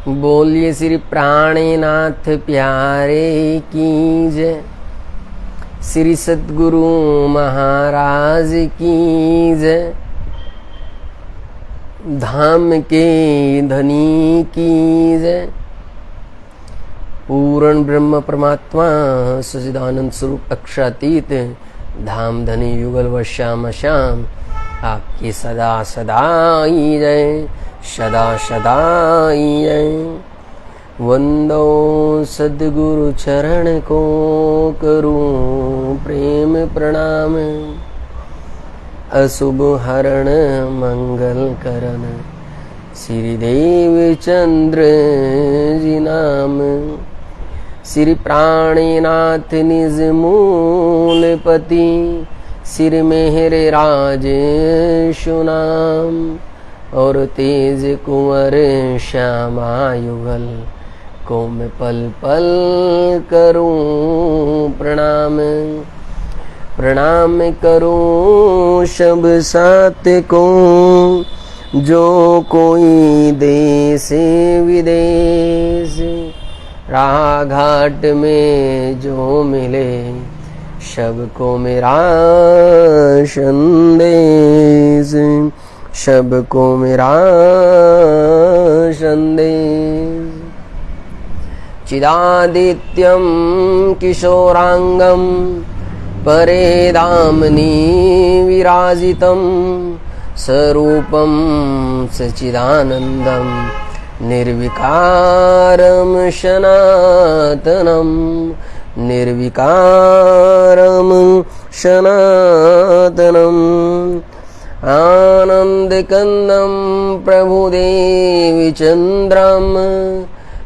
बोलिए श्री प्राणनाथ प्यारे की जय। श्री सद्गुरु महाराज की जय। धाम के धनी की जय। पूर्ण ब्रह्म परमात्मा सच्चिदानंद स्वरूप अक्षरातीत धाम धनी युगल व श्याम श्याम आपकी सदा सदा ही जय, सदा सदा ही जय। वंदो सद्गुरु चरण को करूं प्रेम प्रणाम। अशुभ हरण मंगल करण श्री देव चंद्र जी नाम। श्री प्राणनाथ निज मूलपति श्री मेहर राज सुनाम। और तेज कुंवर श्यामा युगल को मैं पल पल करूं प्रणाम। प्रणाम करूं सब साथ को जो कोई देश विदेश। राह घाट में जो मिले सबको मेरा संदेश, सबको मेरा संदेश। चिदादित्यं किशोरांगं परेदामनि विराजितं स्वरूपं सच्चिदानन्दं निर्विकारं सनातनं, निर्विकारं सनातनम्। आनन्दकन्दं प्रभुदेवचन्द्रं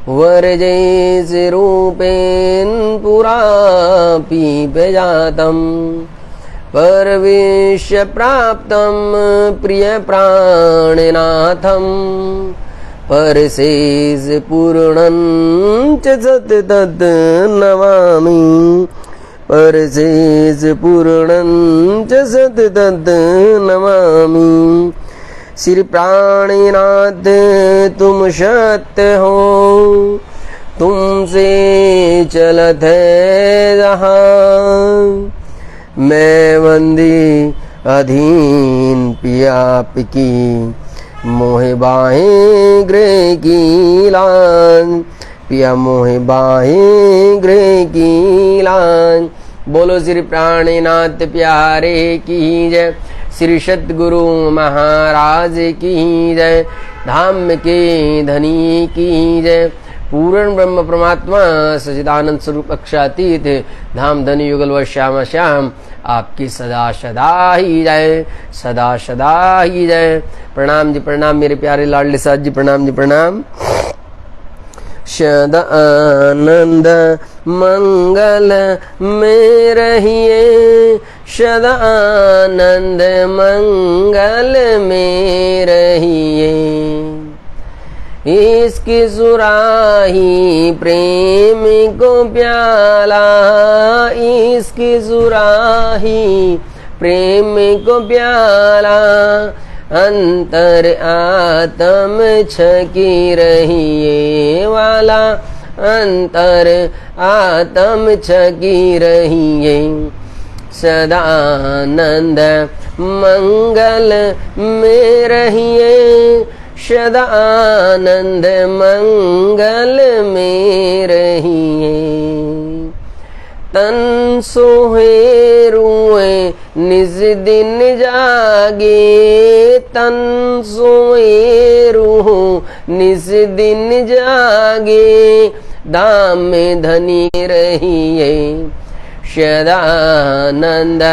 वरजैसे रूपेण पुरापीपजातं। परवेश्य प्राप्तं प्रियप्राणनाथं परशेष पूर्णं च सतत नमामि। परशेष पूर्णं च सतत नमामि। श्री प्राणनाथ तुम सत्य हो, तुमसे चलत है जहाँ। मैं बंदी अधीन पिया की मोहे बाहें गृह की लान। पिया मोहे बाहें गृह की लान। बोलो श्री प्राणनाथ प्यारे की जय। श्री सद्गुरु महाराज की जय। धाम के धनी की जय। पूर्ण ब्रह्म परमात्मा सच्चिदानंद स्वरूप अक्षरातीत धाम धनी युगल व श्याम श्याम आपकी सदा सदा ही जय, सदा सदा ही जय। प्रणाम जी प्रणाम मेरे प्यारे लाडले साथ जी, प्रणाम जी प्रणाम। सदा आनंद मंगल में रहिए, सदा आनंद मंगल में रहिए। इसकी सुराही प्रेम को प्याला, इसकी सुराही प्रेम को प्याला। अंतर आत्म छकी रहिए वाला, अंतर आत्म छकी रहिए। सदा आनंद मंगल में रहिए, सदा आनंद मंगल में रहिए। तन सोहे रुए निज दिन जागे, तन सोए रूह निज दिन जागे। दाम में धनी रहिए, सदा आनंद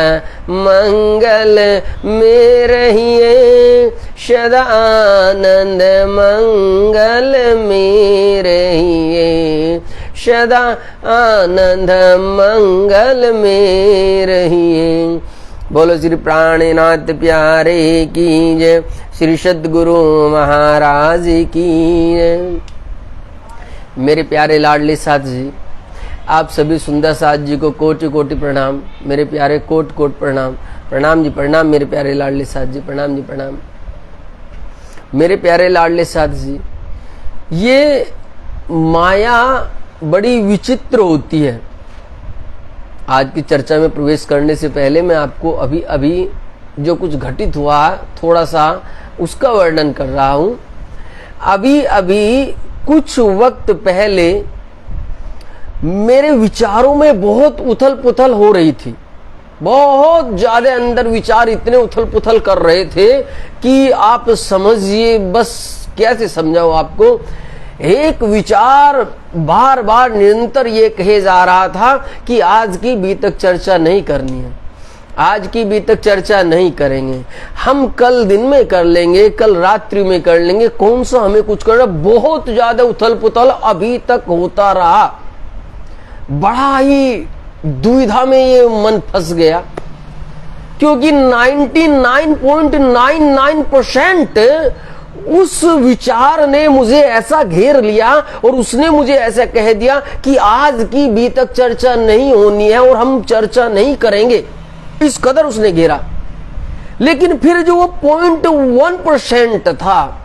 मंगल में रहिए, सदा आनंद मंगल में रहिए। सदा आनंद मंगल में रहिए। बोलो श्री प्राणनाथ प्यारे की जय। श्री सद्गुरु महाराज की जय। मेरे प्यारे लाडले साथ जी, आप सभी सुंदर साथ जी को कोटि कोटि प्रणाम। मेरे प्यारे कोट कोट प्रणाम। प्रणाम जी प्रणाम मेरे प्यारे लाडले साथ जी, प्रणाम जी प्रणाम। मेरे प्यारे लाडले साथ जी, ये माया बड़ी विचित्र होती है। आज की चर्चा में प्रवेश करने से पहले मैं आपको अभी अभी जो कुछ घटित हुआ थोड़ा सा उसका वर्णन कर रहा हूं। अभी अभी कुछ वक्त पहले मेरे विचारों में बहुत उथल पुथल हो रही थी। बहुत ज्यादा अंदर विचार इतने उथल पुथल कर रहे थे कि आप समझिए, बस कैसे समझाऊं आपको। एक विचार बार बार निरंतर ये कहे जा रहा था कि आज की बीतक चर्चा नहीं करनी है, आज की बीतक चर्चा नहीं करेंगे, हम कल दिन में कर लेंगे, कल रात्रि में कर लेंगे, कौन सा हमें कुछ करना। बहुत ज्यादा उथल पुथल अभी तक होता रहा। बड़ा ही दुविधा में ये मन फंस गया, क्योंकि 99.99% उस विचार ने मुझे ऐसा घेर लिया और उसने मुझे ऐसा कह दिया कि आज की बीतक चर्चा नहीं होनी है और हम चर्चा नहीं करेंगे। इस कदर उसने घेरा। लेकिन फिर जो वो 0.1% था,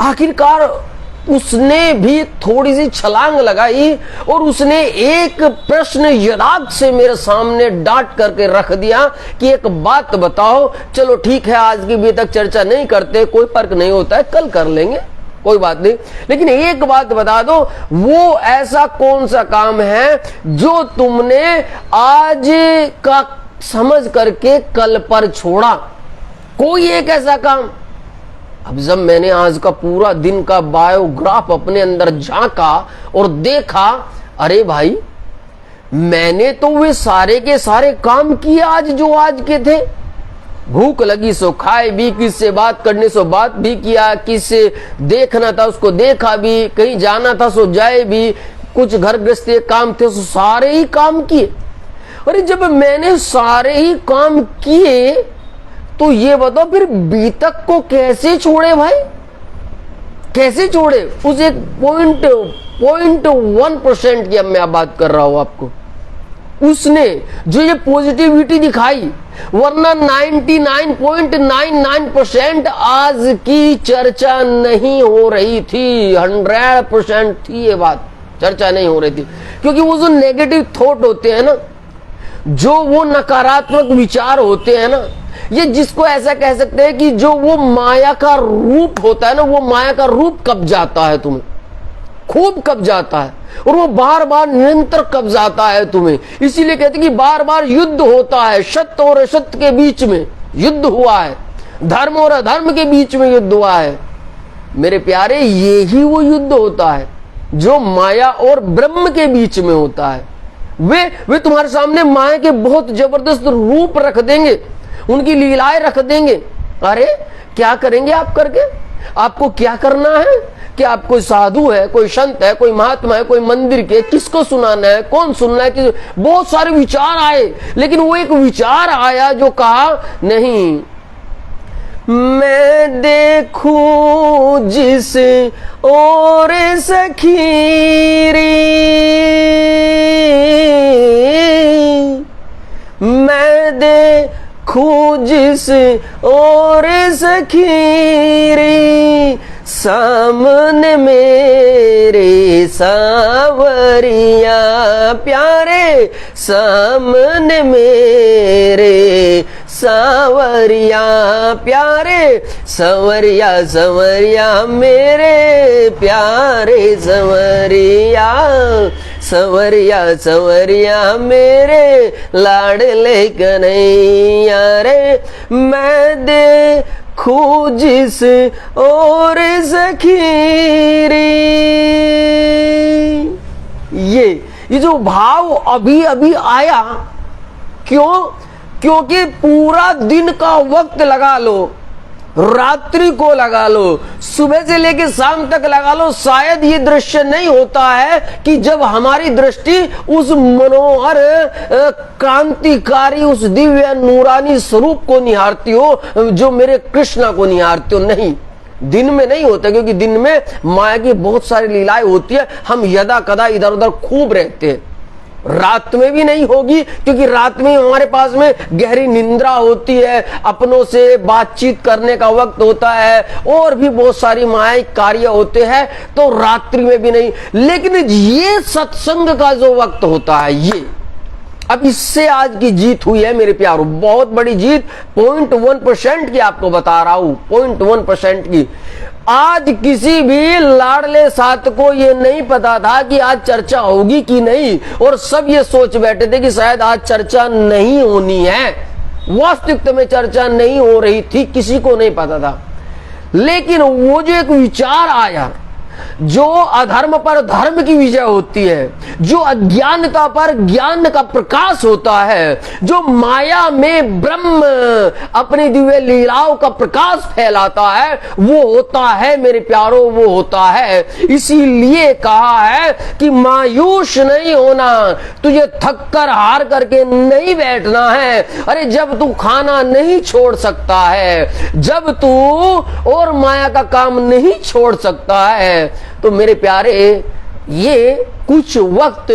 आखिरकार उसने भी थोड़ी सी छलांग लगाई और उसने एक प्रश्न यदार्थ से मेरे सामने डांट करके रख दिया कि एक बात बताओ। चलो ठीक है, आज की बीतक चर्चा नहीं करते, कोई फर्क नहीं होता है, कल कर लेंगे, कोई बात नहीं, लेकिन एक बात बता दो, वो ऐसा कौन सा काम है जो तुमने आज का समझ करके कल पर छोड़ा? कोई एक ऐसा काम। अब जब मैंने आज का पूरा दिन का बायोग्राफ अपने अंदर झांका और देखा, अरे भाई मैंने तो वे सारे के सारे काम किए आज जो आज के थे। भूख लगी सो खाए भी, किससे बात करने सो बात भी किया, किससे देखना था उसको देखा भी, कहीं जाना था सो जाए भी, कुछ घर गृहस्थी काम थे सो सारे ही काम किए। अरे जब मैंने सारे ही काम किए तो ये बताओ फिर बीतक को कैसे छोड़े भाई, कैसे छोड़े? उस एक 0.1% की अब मैं बात कर रहा हूं आपको, उसने जो ये पॉजिटिविटी दिखाई, वरना 99.99% आज की चर्चा नहीं हो रही थी। 100% थी ये बात, चर्चा नहीं हो रही थी। क्योंकि वो जो नेगेटिव थॉट होते हैं ना, जो वो नकारात्मक विचार होते हैं ना, ये जिसको ऐसा कह सकते हैं कि जो वो माया का रूप होता है ना, वो माया का रूप कब जाता है तुम्हें, खूब कब जाता है, और वो बार बार निरंतर कब जाता है तुम्हें। इसीलिए कहते हैं कि बार बार युद्ध होता है, सत्य और असत्य के बीच में युद्ध हुआ है, धर्म और अधर्म के बीच में युद्ध हुआ है। मेरे प्यारे, ये ही वो युद्ध होता है जो माया और ब्रह्म के बीच में होता है। वे तुम्हारे सामने माया के बहुत जबरदस्त रूप रख देंगे, उनकी लीलाएं रख देंगे। अरे क्या करेंगे आप करके? आपको क्या करना है? कि आप कोई साधु है, कोई संत है, कोई महात्मा है, कोई मंदिर के, किसको सुनाना है, कौन सुनना है? कि बहुत सारे विचार आए, लेकिन वो एक विचार आया जो कहा नहीं, मैं देखूं जिस और सखी मैं देखूं जिस और सखीरी, सामने मेरे सावरिया प्यारे, सामने मेरे सावरिया प्यारे, संवरिया संवरिया मेरे प्यारे संवरिया, संवरिया संवरिया मेरे लाडले कन्हैया रे, मैं देखूं जिस और सखीरी। ये जो भाव अभी अभी आया, क्यों? क्योंकि पूरा दिन का वक्त लगा लो, रात्रि को लगा लो, सुबह से लेकर शाम तक लगा लो, शायद ये दृश्य नहीं होता है कि जब हमारी दृष्टि उस मनोहर क्रांतिकारी, उस दिव्य नूरानी स्वरूप को निहारती हो जो मेरे कृष्णा को निहारती हो। नहीं, दिन में नहीं होता, क्योंकि दिन में माया की बहुत सारी लीलाएं होती है, हम यदा कदा इधर उधर खूब रहते हैं। रात में भी नहीं होगी, क्योंकि रात में हमारे पास में गहरी निंद्रा होती है, अपनों से बातचीत करने का वक्त होता है, और भी बहुत सारी मायाई कार्य होते हैं, तो रात्रि में भी नहीं। लेकिन ये सत्संग का जो वक्त होता है, ये अब इससे आज की जीत हुई है मेरे प्यारों, बहुत बड़ी जीत, 0.1% की आपको बता रहा हूं, 0.1% की। आज किसी भी लाडले साथ को ये नहीं पता था कि आज चर्चा होगी कि नहीं, और सब ये सोच बैठे थे कि शायद आज चर्चा नहीं होनी है। वास्तविकता में चर्चा नहीं हो रही थी, किसी को नहीं पता था। लेकिन वो जो एक विचार आया, जो अधर्म पर धर्म की विजय होती है, जो अज्ञानता पर ज्ञान का प्रकाश होता है, जो माया में ब्रह्म अपनी दिव्य लीलाओं का प्रकाश फैलाता है, वो होता है मेरे प्यारों, वो होता है। इसीलिए कहा है कि मायूस नहीं होना, तुझे थक कर हार करके नहीं बैठना है। अरे जब तू खाना नहीं छोड़ सकता है, जब तू और माया का काम नहीं छोड़ सकता है, तो मेरे प्यारे ये कुछ वक्त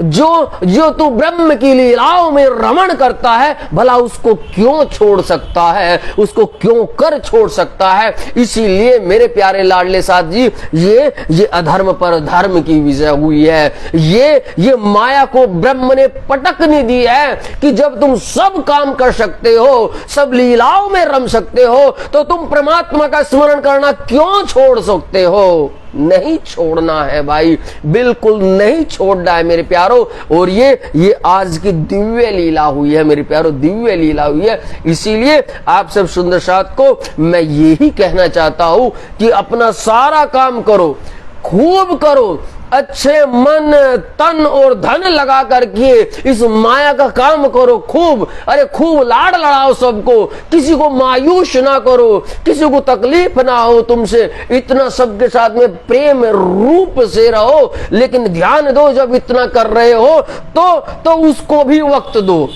जो तू ब्रह्म की लीलाओं में रमण करता है, भला उसको क्यों छोड़ सकता है, उसको क्यों कर छोड़ सकता है। इसीलिए मेरे प्यारे लाडले साथ जी, ये अधर्म पर धर्म की विजय हुई है। ये माया को ब्रह्म ने पटकनी दी है कि जब तुम सब काम कर सकते हो, सब लीलाओं में रम सकते हो, तो तुम परमात्मा का स्मरण करना क्यों छोड़ सकते हो। नहीं छोड़ना है भाई, बिल्कुल नहीं छोड़ना है मेरे प्यारों। और ये आज की दिव्य लीला हुई है मेरे प्यारों, दिव्य लीला हुई है। इसीलिए आप सब सुंदर साथ को मैं यही कहना चाहता हूं कि अपना सारा काम करो, खूब करो, अच्छे मन तन और धन लगा करके इस माया का काम करो खूब। अरे खूब लाड लड़ाओ सबको, किसी को मायूस ना करो, किसी को तकलीफ ना हो तुमसे, इतना सबके साथ में प्रेम रूप से रहो। लेकिन ध्यान दो, जब इतना कर रहे हो तो उसको भी वक्त दो,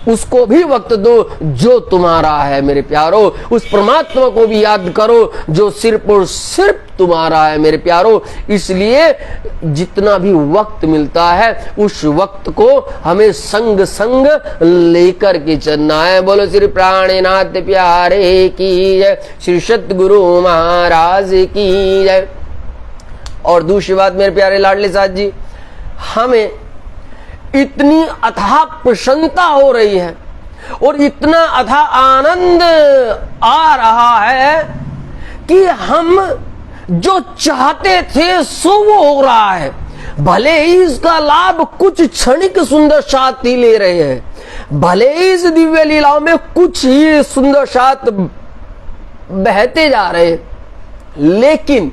उसको भी वक्त दो जो तुम्हारा है मेरे प्यारों। उस परमात्मा को भी याद करो जो सिर्फ और सिर्फ तुम्हारा है मेरे प्यारों। इसलिए जितना भी वक्त मिलता है, उस वक्त को हमें संग संग लेकर के चलना है। बोलो श्री प्राणनाथ प्यारे की जय, श्री सतगुरु महाराज की जय। और दूसरी बात मेरे प्यारे लाडले साथ जी, हमें इतनी अथाह प्रसन्नता हो रही है और इतना अथाह आनंद आ रहा है कि हम जो चाहते थे सो वो हो रहा है। भले ही इसका लाभ कुछ क्षणिक सुंदर साथ ही ले रहे हैं, भले ही इस दिव्य लीलाओं में कुछ ही सुंदर साथ बहते जा रहे हैं, लेकिन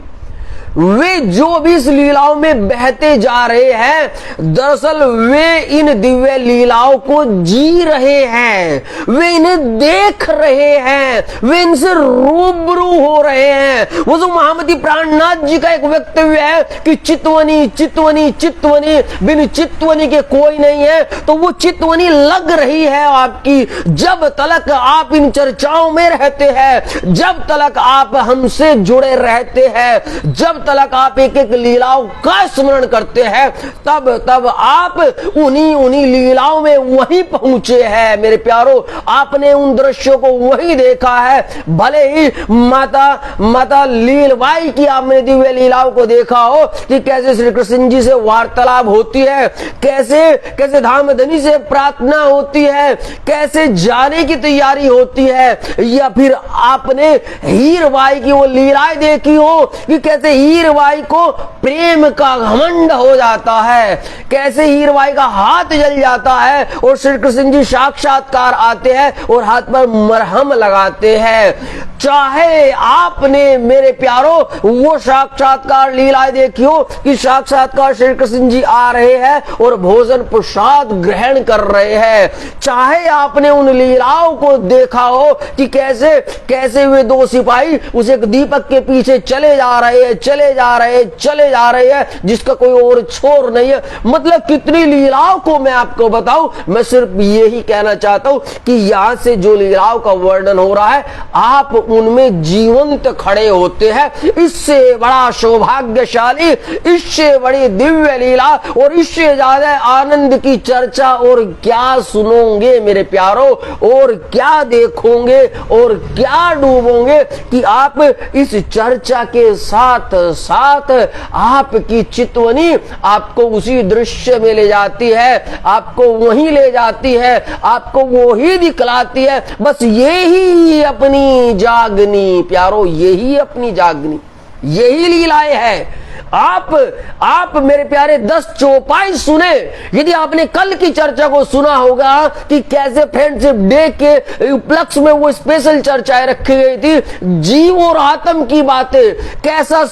वे जो भी इस लीलाओं में बहते जा रहे हैं, दरअसल वे इन दिव्य लीलाओं को जी रहे हैं, वे इन्हें देख रहे हैं, वे इनसे रूबरू हो रहे हैं। वो जो महामती प्राणनाथ जी का एक वक्तव्य है कि चितवनी चितवनी चितवनी, बिन चितवनी के कोई नहीं है, तो वो चितवनी लग रही है आपकी। जब तलक आप इन चर्चाओं में रहते हैं, जब तलक आप हमसे जुड़े रहते हैं, जब तलक आप एक एक लीलाओं का स्मरण करते हैं, तब आप उन्हीं लीलाओं में वहीं पहुंचे हैं मेरे प्यारों। आपने उन दृश्यों को वहीं देखा है। भले ही माता लीलबाई की आपने दिव्य लीलाओं को देखा हो कि कैसे श्री कृष्ण जी से वार्तालाप होती है, कैसे धामधनी से प्रार्थना होती है, कैसे जाने की तैयारी होती है, या फिर आपने हीरबाई की वो लीलाएं देखी हो कि कैसे हीरबाई को प्रेम का घमंड हो जाता है, कैसे हीरबाई का हाथ जल जाता है और श्री कृष्ण जी साक्षात्कार आते हैं और हाथ पर मरहम लगाते हैं। चाहे आपने मेरे प्यारों वो साक्षात्कार लीलाएं देखी हो कि साक्षात्कार श्री कृष्ण जी आ रहे हैं और भोजन प्रसाद ग्रहण कर रहे हैं, चाहे आपने उन लीलाओं को देखा हो कि कैसे वे दो सिपाही उस एक दीपक के पीछे चले जा रहे हैं, चले जा रहे हैं, जिसका कोई और छोर नहीं है। मतलब कितनी लीलाओं को मैं आपको बताऊं। मैं सिर्फ यही कहना चाहता हूं कि यहां से जो लीलाओं का वर्णन हो रहा है, आप उनमें जीवंत खड़े होते हैं। इससे बड़ा सौभाग्यशाली, इससे बड़ी दिव्य लीला और इससे ज्यादा आनंद की चर्चा और क्या सुनोगे मेरे प्यारो, और क्या देखोगे और क्या डूबोगे कि आप इस चर्चा के साथ साथ आपकी चितवनी आपको उसी दृश्य में ले जाती है, आपको वहीं ले जाती है, आपको वो ही दिखलाती है। बस यही अपनी जागनी प्यारो, यही अपनी जागनी, यही लीलाएं है। आप मेरे प्यारे 10 चौपाई सुने। यदि आपने कल की चर्चा को सुना होगा कि कैसे फ्रेंडशिप डे के उपलक्ष्य में वो स्पेशल चर्चाएं रखी गई थी, जीव और आत्म की बातें, कैसा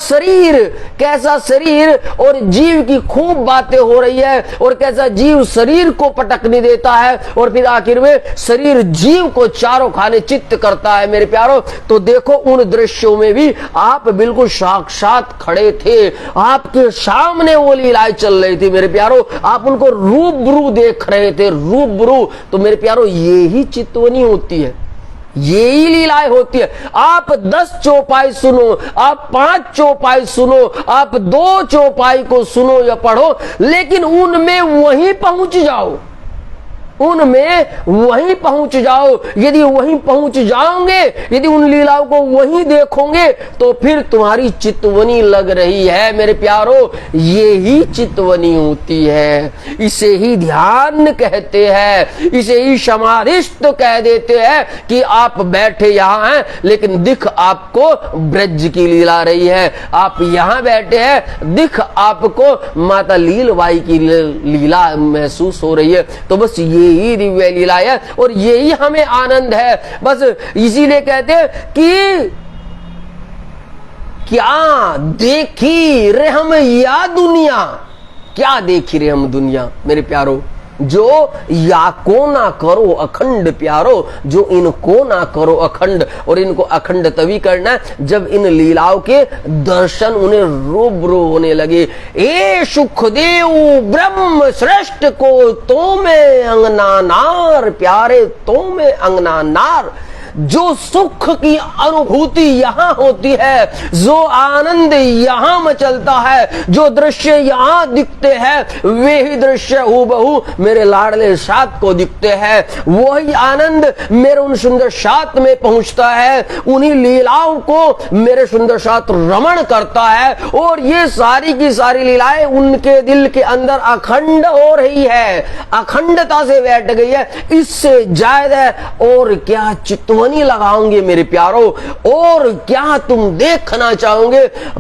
शरीर और जीव की खूब बातें हो रही है, और कैसा जीव शरीर को पटकने देता है, और फिर आखिर में शरीर जीव को चारों खाने चित्त करता है मेरे प्यारो। तो देखो उन दृश्यों में भी आप बिल्कुल साक्षात खड़े थे, आपके सामने वो लीलाएं चल रही थी मेरे प्यारो, आप उनको रूबरू देख रहे थे, रूबरू। तो मेरे प्यारो यही चितवनी होती है, यही लीलाएं होती है। आप 10 चौपाई सुनो, आप 5 चौपाई सुनो, आप 2 चौपाई को सुनो या पढ़ो, लेकिन उनमें वहीं पहुंच जाओ, उनमें वहीं पहुंच जाओ। यदि वहीं पहुंच जाओगे, यदि उन लीलाओं को वहीं देखोगे, तो फिर तुम्हारी चितवनी लग रही है मेरे प्यारो। यही चितवनी होती है, इसे ही ध्यान कहते हैं, इसे ही समाधिस्थ कह देते हैं कि आप बैठे यहां हैं, लेकिन दिख आपको ब्रज की लीला रही है। आप यहां बैठे हैं, दिख आपको माता लीलबाई की लीला महसूस हो रही है। तो बस यही दिव्य लीला है और यही हमें आनंद है। बस इसीलिए कहते हैं कि क्या देखी रे हम या दुनिया, क्या देखी रे हम दुनिया मेरे प्यारो, जो या को ना करो अखंड प्यारो, जो इनको ना करो अखंड। और इनको अखंड तभी करना है जब इन लीलाओं के दर्शन उन्हें रूबरू होने लगे। ए सुखदेव ब्रह्म श्रेष्ठ को तो में अंगना नार, प्यारे तो में अंगना नार। जो सुख की अनुभूति यहां होती है, जो आनंद यहां मचलता है, जो दृश्य यहां दिखते हैं, वे ही दृश्य हूबहू मेरे लाडले साथ को दिखते हैं। वही आनंद मेरे उन सुंदर साथ में पहुंचता है, उन्हीं लीलाओं को मेरे सुंदर साथ रमण करता है। और ये सारी की सारी लीलाएं उनके दिल के अंदर अखंड हो रही है, अखंडता से बैठ गई है। इससे ज्यादा और क्या चित्तवनी लगाओगे मेरे प्यारो, और क्या तुम देखना चाहोगे।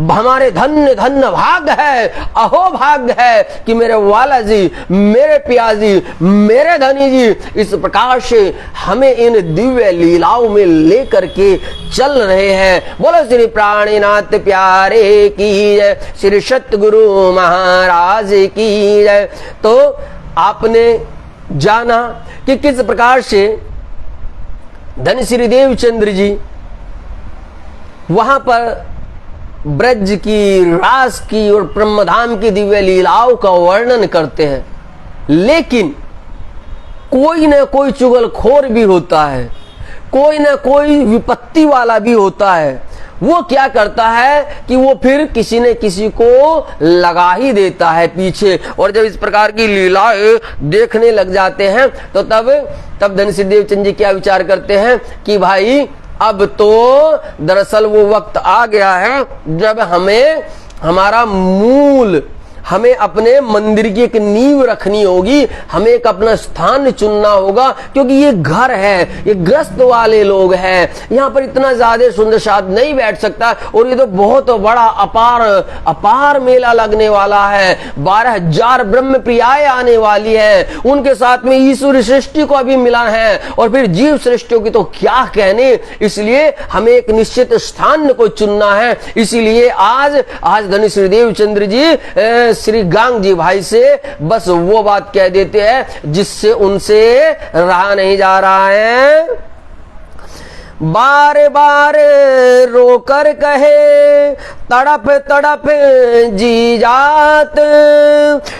हमारे धन्य धन्य भाग है, अहो भाग है कि मेरे वाला जी, मेरे पिया जी, मेरे धनी जी इस प्रकार से हमें इन दिव्य लीलाओं में लेकर के चल रहे हैं। बोलो श्री प्राणीनाथ प्यारे की जय, श्री सतगुरु महाराज की जय। तो आपने जाना कि किस प्रकार से धन श्री देवचंद्र जी वहां पर ब्रज की, रास की और ब्रह्मधाम की दिव्य लीलाओं का वर्णन करते हैं। लेकिन कोई न कोई चुगलखोर भी होता है, कोई न कोई विपत्ति वाला भी होता है। वो क्या करता है कि वो फिर किसी न किसी को लगा ही देता है पीछे। और जब इस प्रकार की लीलाएं देखने लग जाते हैं तो तब धन श्री देवचंद जी क्या विचार करते हैं कि भाई अब तो दरअसल वो वक्त आ गया है जब हमें अपने मंदिर की एक नींव रखनी होगी, हमें एक अपना स्थान चुनना होगा, क्योंकि ये घर है, ये ग्रस्त वाले लोग हैं, यहाँ पर इतना ज्यादा सुंदर साध नहीं बैठ सकता। और ये तो बहुत बड़ा अपार मेला लगने वाला है, 12,000 ब्रह्म प्रियाएं आने वाली है, उनके साथ में ईश्वर सृष्टि को अभी मिला है, और फिर जीव सृष्टियों की तो क्या कहने। इसलिए हमें एक निश्चित स्थान को चुनना है। इसीलिए आज धन श्री देवचंद्र जी श्री गांग जी भाई से बस वो बात कह देते हैं जिससे उनसे रहा नहीं जा रहा है। बार बार रोकर कहे तड़प तड़प जी जात,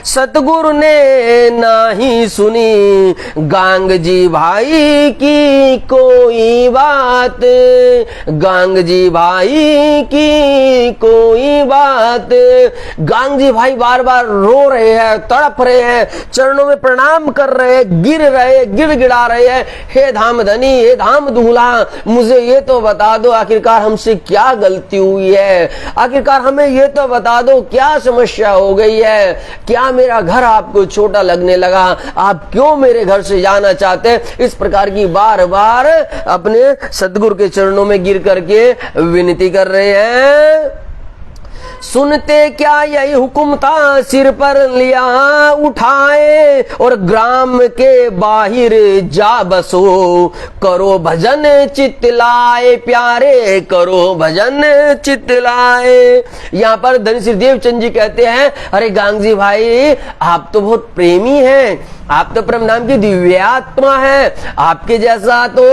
सतगुरु ने नाही सुनी गांग जी भाई की कोई बात, गांग जी भाई की कोई बात। गांग जी भाई बार बार रो रहे हैं, तड़प रहे हैं, चरणों में प्रणाम कर रहे हैं, गिड़गिड़ा रहे हैं, हे धाम धनी, हे धाम दूल्हा, मुझे ये तो बता दो आखिरकार हमसे क्या गलती हुई है, आखिरकार हमें ये तो बता दो क्या समस्या हो गई है, क्या मेरा घर आपको छोटा लगने लगा, आप क्यों मेरे घर से जाना चाहते हैं। इस प्रकार की बार बार अपने सदगुरु के चरणों में गिर करके विनती कर रहे हैं। सुनते क्या यही हुक्म था, सिर पर लिया उठाए और ग्राम के बाहर जा बसो, करो भजन चितलाए प्यारे, करो भजन चितलाए। यहाँ पर धनी श्री देवचंद जी कहते हैं, अरे गांग जी भाई आप तो बहुत प्रेमी हैं, आप तो परम धाम की दिव्यात्मा है, आपके जैसा तो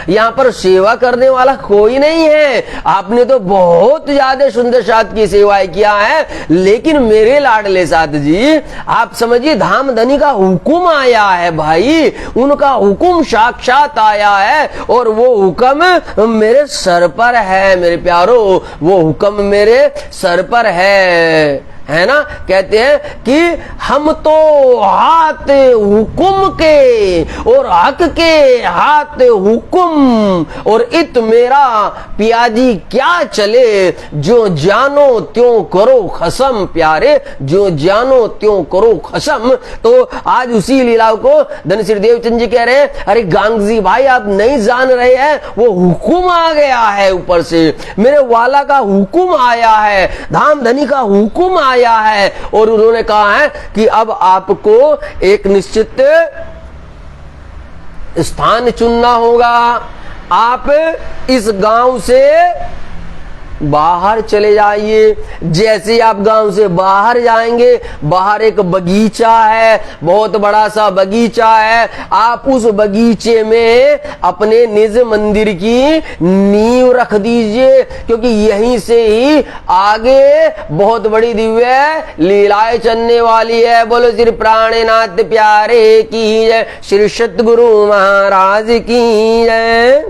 यहाँ पर सेवा करने वाला कोई नहीं है, आपने तो बहुत ज्यादा सुंदर साथ की सेवाएं किया है, लेकिन मेरे लाडले साथ जी आप समझिए धाम धनी का हुक्म आया है भाई, उनका हुक्म साक्षात आया है और वो हुक्म मेरे सर पर है मेरे प्यारो, वो हुक्म मेरे सर पर है ना। कहते हैं कि हम तो हाथ हुक्म के और हक के हाथ हुक्म, और इत मेरा पियाजी क्या चले, जो जानो त्यों करो खसम प्यारे, जो जानो त्यों करो खसम। तो आज उसी लीलाओं को धन श्री देवचंद जी कह रहे हैं, अरे गांग जी भाई आप नहीं जान रहे हैं, वो हुक्म आ गया है ऊपर से, मेरे वाला का हुक्म आया है, धाम धनी का हुक्म आया है, और उन्होंने कहा है कि अब आपको एक निश्चित स्थान चुनना होगा, आप इस गांव से बाहर चले जाइए। जैसे ही आप गांव से बाहर जाएंगे, बाहर एक बगीचा है, बहुत बड़ा सा बगीचा है, आप उस बगीचे में अपने निज मंदिर की नींव रख दीजिए, क्योंकि यहीं से ही आगे बहुत बड़ी दिव्य लीलाएं चलने वाली है। बोलो श्री प्राणनाथ प्यारे की जय, श्री सतगुरु महाराज की जय।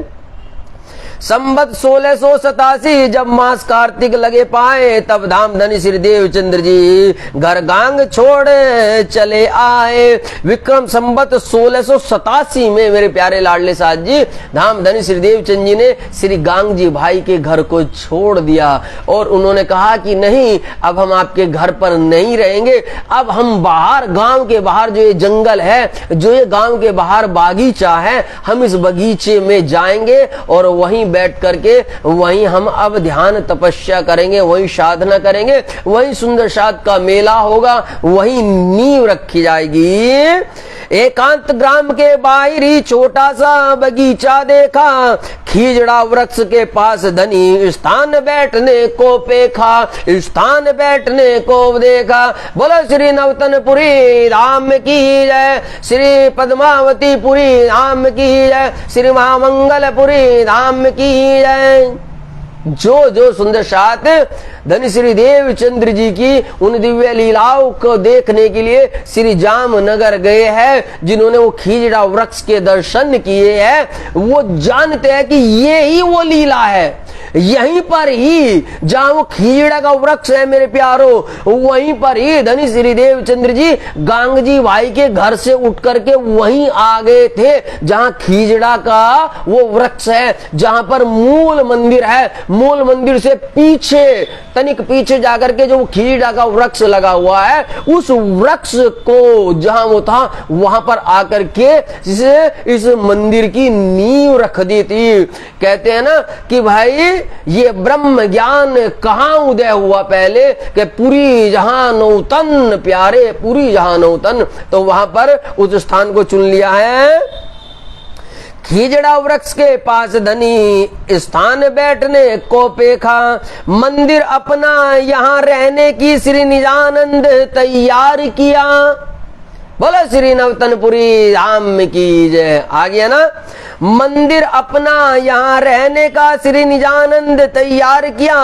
संबत 1687 जब मास कार्तिक लगे पाए, तब धाम धनी श्री देवचंद्र जी घर गांग छोड़ चले आए। विक्रम संबत 1687 में मेरे प्यारे लाडले साथ जी धाम धनी श्री देवचंद जी ने श्री गांग जी भाई के घर को छोड़ दिया और उन्होंने कहा कि नहीं, अब हम आपके घर पर नहीं रहेंगे, अब हम बाहर, गांव के बाहर जो ये जंगल है, जो ये गांव के बाहर बागीचा है, हम इस बगीचे में जाएंगे और वहीं बैठ करके वहीं हम अब ध्यान तपस्या करेंगे, वहीं साधना करेंगे, वहीं सुंदर साध का मेला होगा, वहीं नींव रखी जाएगी। एकांत ग्राम के बाहरी छोटा सा बगीचा देखा, खीजड़ा वृक्ष के पास धनी स्थान बैठने को पेखा, स्थान बैठने को देखा। बोलो श्री नवतनपुरी धाम की जय, श्री पद्मावतीपुरी धाम की जय, श्री महामंगलपुरी धाम की जय। जो सुंदर साथ धनी श्री देवचंद्र जी की उन दिव्य लीलाओं को देखने के लिए श्री जामनगर गए हैं, जिन्होंने वो खीजड़ा वृक्ष के दर्शन किए हैं, वो जानते हैं कि ये ही वो लीला है। यहीं पर ही जहां वो खीजड़ा का वृक्ष है मेरे प्यारो, वहीं पर ही धनी श्री देवचंद्र जी गांग जी भाई के घर से उठ करके वहीं आ गए थे, जहां खीजड़ा का वो वृक्ष है, जहां पर मूल मंदिर है। मूल मंदिर से पीछे, तनिक पीछे जाकर के जो खीजड़ा का वृक्ष लगा हुआ है, उस वृक्ष को जहां वो था वहां पर आकर के इस मंदिर की नींव रख दी थी। कहते हैं ना कि भाई ये ब्रह्म ज्ञान कहां उदय हुआ पहले, कि पूरी जहां नौतन प्यारे, पूरी जहां नौतन, तो वहां पर उस स्थान को चुन लिया है। खीजड़ा वृक्ष के पास धनी स्थान बैठने को पेखा, मंदिर अपना यहाँ रहने की श्री निजानंद तैयार किया। बोलो श्री नवतनपुरी धाम की जय। आ गया ना। मंदिर अपना यहाँ रहने का श्री निजानंद तैयार किया,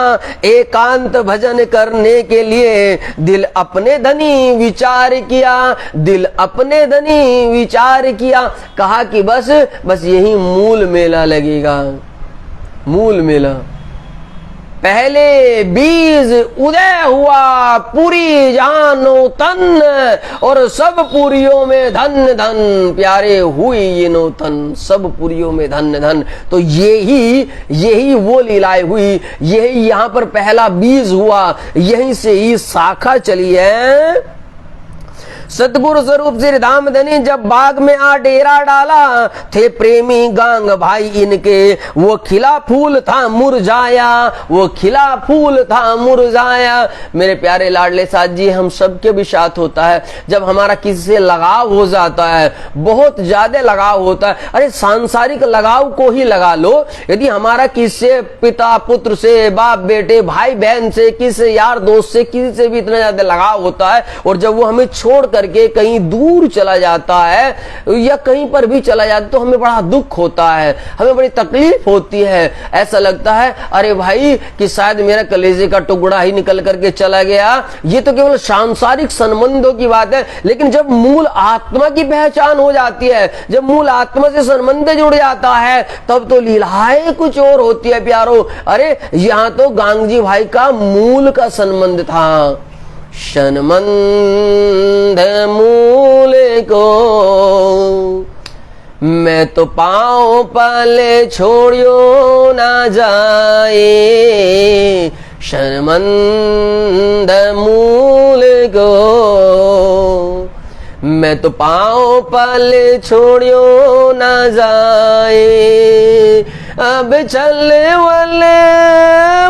एकांत भजन करने के लिए दिल अपने धनी विचार किया, दिल अपने धनी विचार किया। कहा कि बस यही मूल मेला लगेगा, मूल मेला। पहले बीज उदय हुआ, पूरी जान तन, और सब पुरियों में धन धन, प्यारे हुई ये नौतन, सब पुरियों में धन धन। तो यही वो लीलाएं हुई, यही यहाँ पर पहला बीज हुआ, यहीं से ही शाखा चली है। सतगुरु स्वरूप श्री धामधनी जब बाग में आ डेरा डाला, थे प्रेमी गांग भाई इनके, वो खिला फूल था मुरझाया, वो खिला फूल था मुरझाया। मेरे प्यारे लाडले साथ जी, हम सबके भी साथ होता है जब हमारा किसी से लगाव हो जाता है, बहुत ज्यादा लगाव होता है। अरे सांसारिक लगाव को ही लगा लो, यदि हमारा किसी से, पिता पुत्र से, बाप बेटे, भाई बहन से, किसी यार दोस्त से, किसी से भी इतना ज्यादा लगाव होता है, और जब वो हमें छोड़ करके कहीं दूर चला जाता है या कहीं पर भी चला जाता है, तो हमें बड़ा दुख होता है, हमें बड़ी तकलीफ होती है। ऐसा लगता है अरे भाई कि शायद मेरा कलेजे का टुकड़ा ही निकल करके चला गया। ये तो केवल सांसारिक संबंधों की बात है, लेकिन जब मूल आत्मा की पहचान हो जाती है, जब मूल आत्मा से संबंध जुड़ जाता है, तब तो लीलाएं कुछ और होती है प्यारो। अरे यहां तो गांगजी भाई का मूल का संबंध था, शनमंद मूल को मैं तो पाँव पले छोड़ियो ना जाए, शनमंद मूल को मैं तो पाँव पले छोड़ियो ना जाए। अब चलने वाले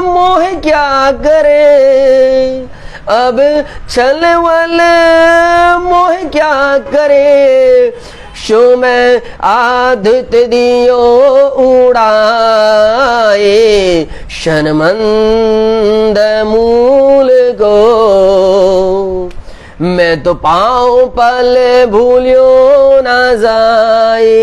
मोह क्या करे, अब चलने वाले मोह क्या करे, शो में आदित्य दियो उड़ाए, शनमंद मूल को मैं तो पाँव पले भूलियो ना जाए,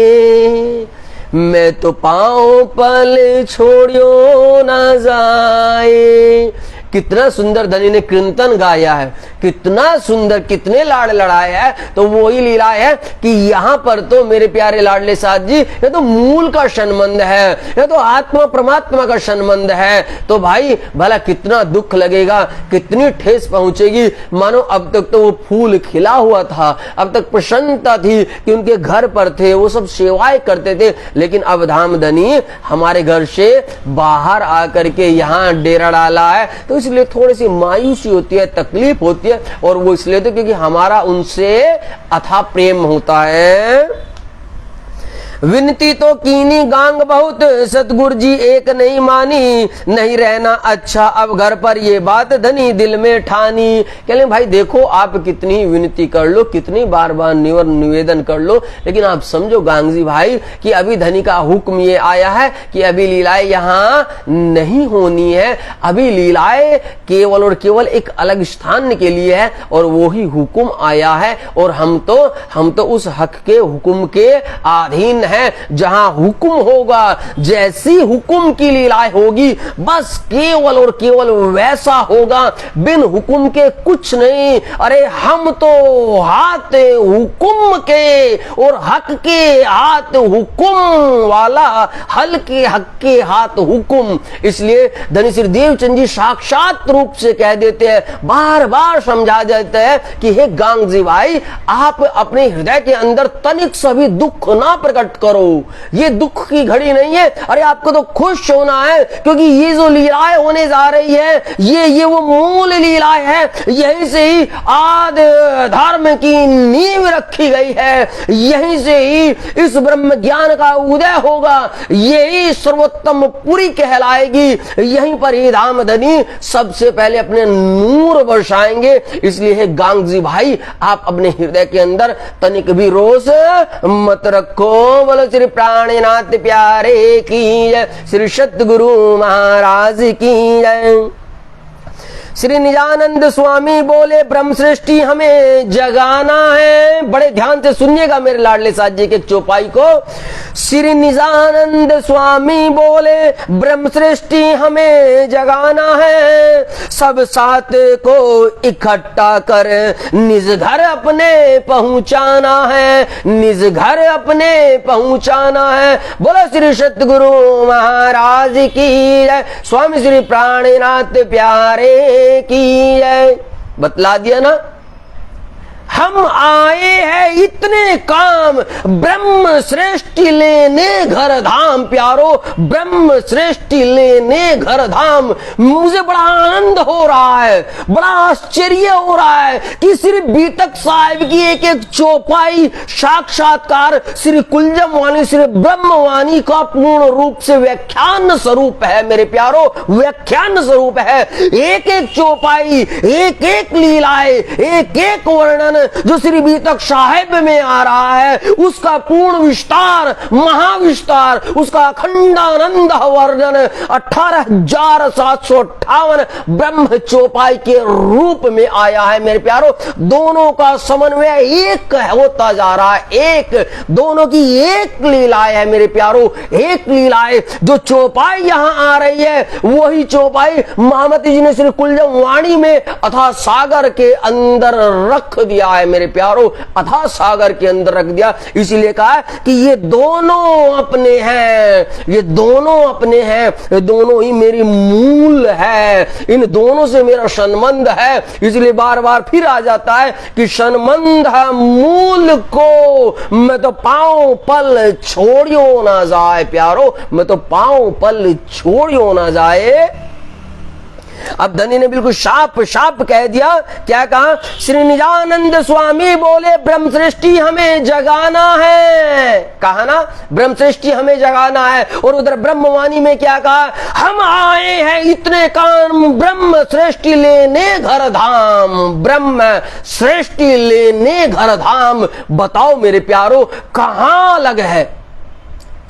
मैं तो पाँव पले छोड़ियो ना जाए। कितना सुंदर धनी ने कीर्तन गाया है, कितना सुंदर, कितने लाड़ लड़ाए है। तो वही लीला है कि यहाँ पर तो मेरे प्यारे लाडले साथ जी, ये तो मूल का संबंध है, ये तो आत्मा परमात्मा का संबंध है। तो भाई भला कितना दुख लगेगा, कितनी ठेस पहुंचेगी। मानो अब तक तो वो फूल खिला हुआ था, अब तक प्रसन्नता थी कि उनके घर पर थे, वो सब सेवाएं करते थे, लेकिन अब धामधनी हमारे घर से बाहर आकर के यहाँ डेरा डाला है, तो इसलिए थोड़ी सी मायूसी होती है, तकलीफ होती है। और वो इसलिए तो क्योंकि हमारा उनसे अथाह प्रेम होता है। विनती तो कीनी गांग बहुत, सतगुरु जी एक नहीं मानी, नहीं रहना अच्छा अब घर पर, ये बात धनी दिल में ठानी। कहले भाई देखो आप कितनी विनती कर लो, कितनी बार बार निवेदन कर लो, लेकिन आप समझो गांगजी भाई कि अभी धनी का हुक्म ये आया है कि अभी लीलाएं यहाँ नहीं होनी है, अभी लीलाएं केवल और केवल एक अलग स्थान के लिए है, और वो ही हुक्म आया है। और हम तो उस हक के हुक्म के अधीन है, जहां हुक्म होगा, जैसी हुक्म की लीलाएं होगी, बस केवल और केवल वैसा होगा, बिन हुक्म के कुछ नहीं। अरे हम तो हाथ हुक्म के और हक के हाथ हुक्म वाला, हल के हक के हाथ हुक्म। इसलिए धनी श्री देवचंद जी साक्षात रूप से कह देते हैं, बार बार समझा जाता है कि हे गांगजी भाई, आप अपने हृदय के अंदर तनिक सभी दुख ना प्रकट करो, ये दुख की घड़ी नहीं है। अरे आपको तो खुश होना है, क्योंकि ये जो लीलाएं होने जा रही है, ये वो मूल लीलाएं है, यहीं से ही आदि धर्म की नींव रखी गई है, यहीं से ही इस ब्रह्म ज्ञान का उदय होगा, यही सर्वोत्तम पुरी कहलाएगी, यहीं पर ही धामधनी सबसे पहले अपने नूर बरसाएंगे। इसलिए है गांगजी भाई, आप अपने हृदय के अंदर तनिक भी रोष मत रखो। बोलो श्री प्राणनाथ प्यारे की जय, श्री सतगुरु महाराज की जय। श्री निजानंद स्वामी बोले ब्रह्म सृष्टि हमें जगाना है। बड़े ध्यान से सुनिएगा मेरे लाडले साथ जी के चौपाई को। श्री निजानंद स्वामी बोले ब्रह्म सृष्टि हमें जगाना है, सब साथ को इकट्ठा कर निज घर अपने पहुंचाना है, निज घर अपने पहुंचाना है। बोलो श्री सतगुरु महाराज की जय, स्वामी श्री प्राणनाथ प्यारे की जय। बतला दिया ना, हम आए हैं इतने काम ब्रह्म सृष्टि लेने घर धाम। प्यारो, ब्रह्म सृष्टि लेने घर धाम। मुझे बड़ा आनंद हो रहा है, बड़ा आश्चर्य हो रहा है कि श्री बीतक साहिब की एक एक चौपाई साक्षात्कार श्री कुलजम वाणी श्री ब्रह्मवाणी का पूर्ण रूप से व्याख्यान स्वरूप है। मेरे प्यारो, व्याख्यान स्वरूप है। एक एक चौपाई, एक एक लीलाएं, एक एक वर्णन जो श्री बीतक साहिब में आ रहा है, उसका पूर्ण विस्तार, महाविस्तार, उसका अखंडानंद वर्णन 18,758 ब्रह्म चौपाई के रूप में आया है। मेरे प्यारो, दोनों का समन्वय एक होता जा रहा है। एक, दोनों की एक लीलाएं है मेरे प्यारो, एक लीलाएं। जो चौपाई यहां आ रही है वही चौपाई महामती जी ने श्री कुलजम वाणी में अथा सागर के अंदर रख दिया है। मेरे प्यारो, अथा सागर के अंदर रख दिया। इसीलिए कहा कि ये दोनों अपने हैं, ये दोनों अपने हैं, ये दोनों ही मेरी मूल है, इन दोनों से मेरा संबंध है। इसलिए बार बार फिर आ जाता है कि संबंध है मूल को, मैं तो पांव पल छोड़ियो ना जाए। प्यारो, मैं तो पांव पल छोड़ियो ना जाए। अब धनी ने बिल्कुल साफ साफ कह दिया। क्या कहा? श्री निजानंद स्वामी बोले ब्रह्म सृष्टि हमें जगाना है। कहा ना, ब्रह्म सृष्टि हमें जगाना है। और उधर ब्रह्मवाणी में क्या कहा? हम आए हैं इतने काम ब्रह्म सृष्टि लेने घर धाम, ब्रह्म सृष्टि लेने घर धाम। बताओ मेरे प्यारो, कहां लग है?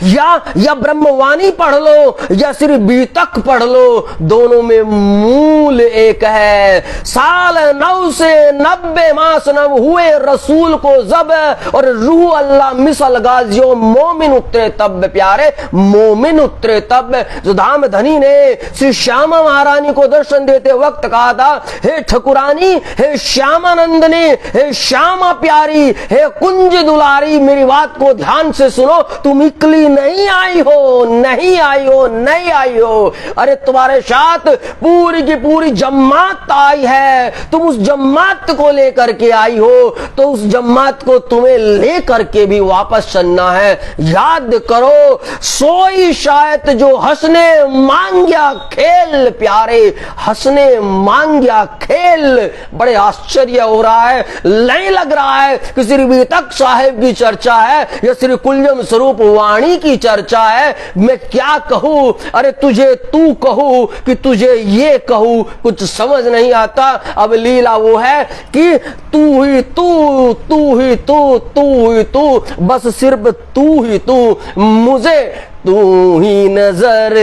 या ब्रह्मवाणी पढ़ लो या श्री बीतक पढ़ लो, दोनों में मूल एक है। साल 9 से 90 मास नब हुए रसूल को जब, और रूह अल्लाह मिसल गाजियो मोमिन उतरे तब। प्यारे, मोमिन उतरे तब। जो धाम धनी ने श्री श्यामा महारानी को दर्शन देते वक्त कहा था, हे ठकुरानी, हे श्यामानंदनी, हे श्यामा प्यारी, हे कुंज दुलारी, मेरी बात को ध्यान से सुनो। तुम इकली नहीं आई हो, नहीं आई हो, नहीं आई हो। अरे तुम्हारे साथ पूरी की पूरी जमात आई है। तुम उस जमात को लेकर के आई हो, तो उस जमात को तुम्हें लेकर के भी वापस चलना है। याद करो, सोई शायद जो हंसने मांग्या खेल। प्यारे, हंसने मांग्या खेल। बड़े आश्चर्य हो रहा है, नहीं लग रहा है कि श्री बीतक साहिब की चर्चा है या श्री कुलजम स्वरूप वाणी की चर्चा है। मैं क्या कहूं? अरे तुझे तू कहूं कि तुझे ये कहूं, कुछ समझ नहीं आता। अब लीला वो है कि तू ही तू, तू ही तू, तू ही तू, बस सिर्फ तू ही तू। मुझे तू ही नजर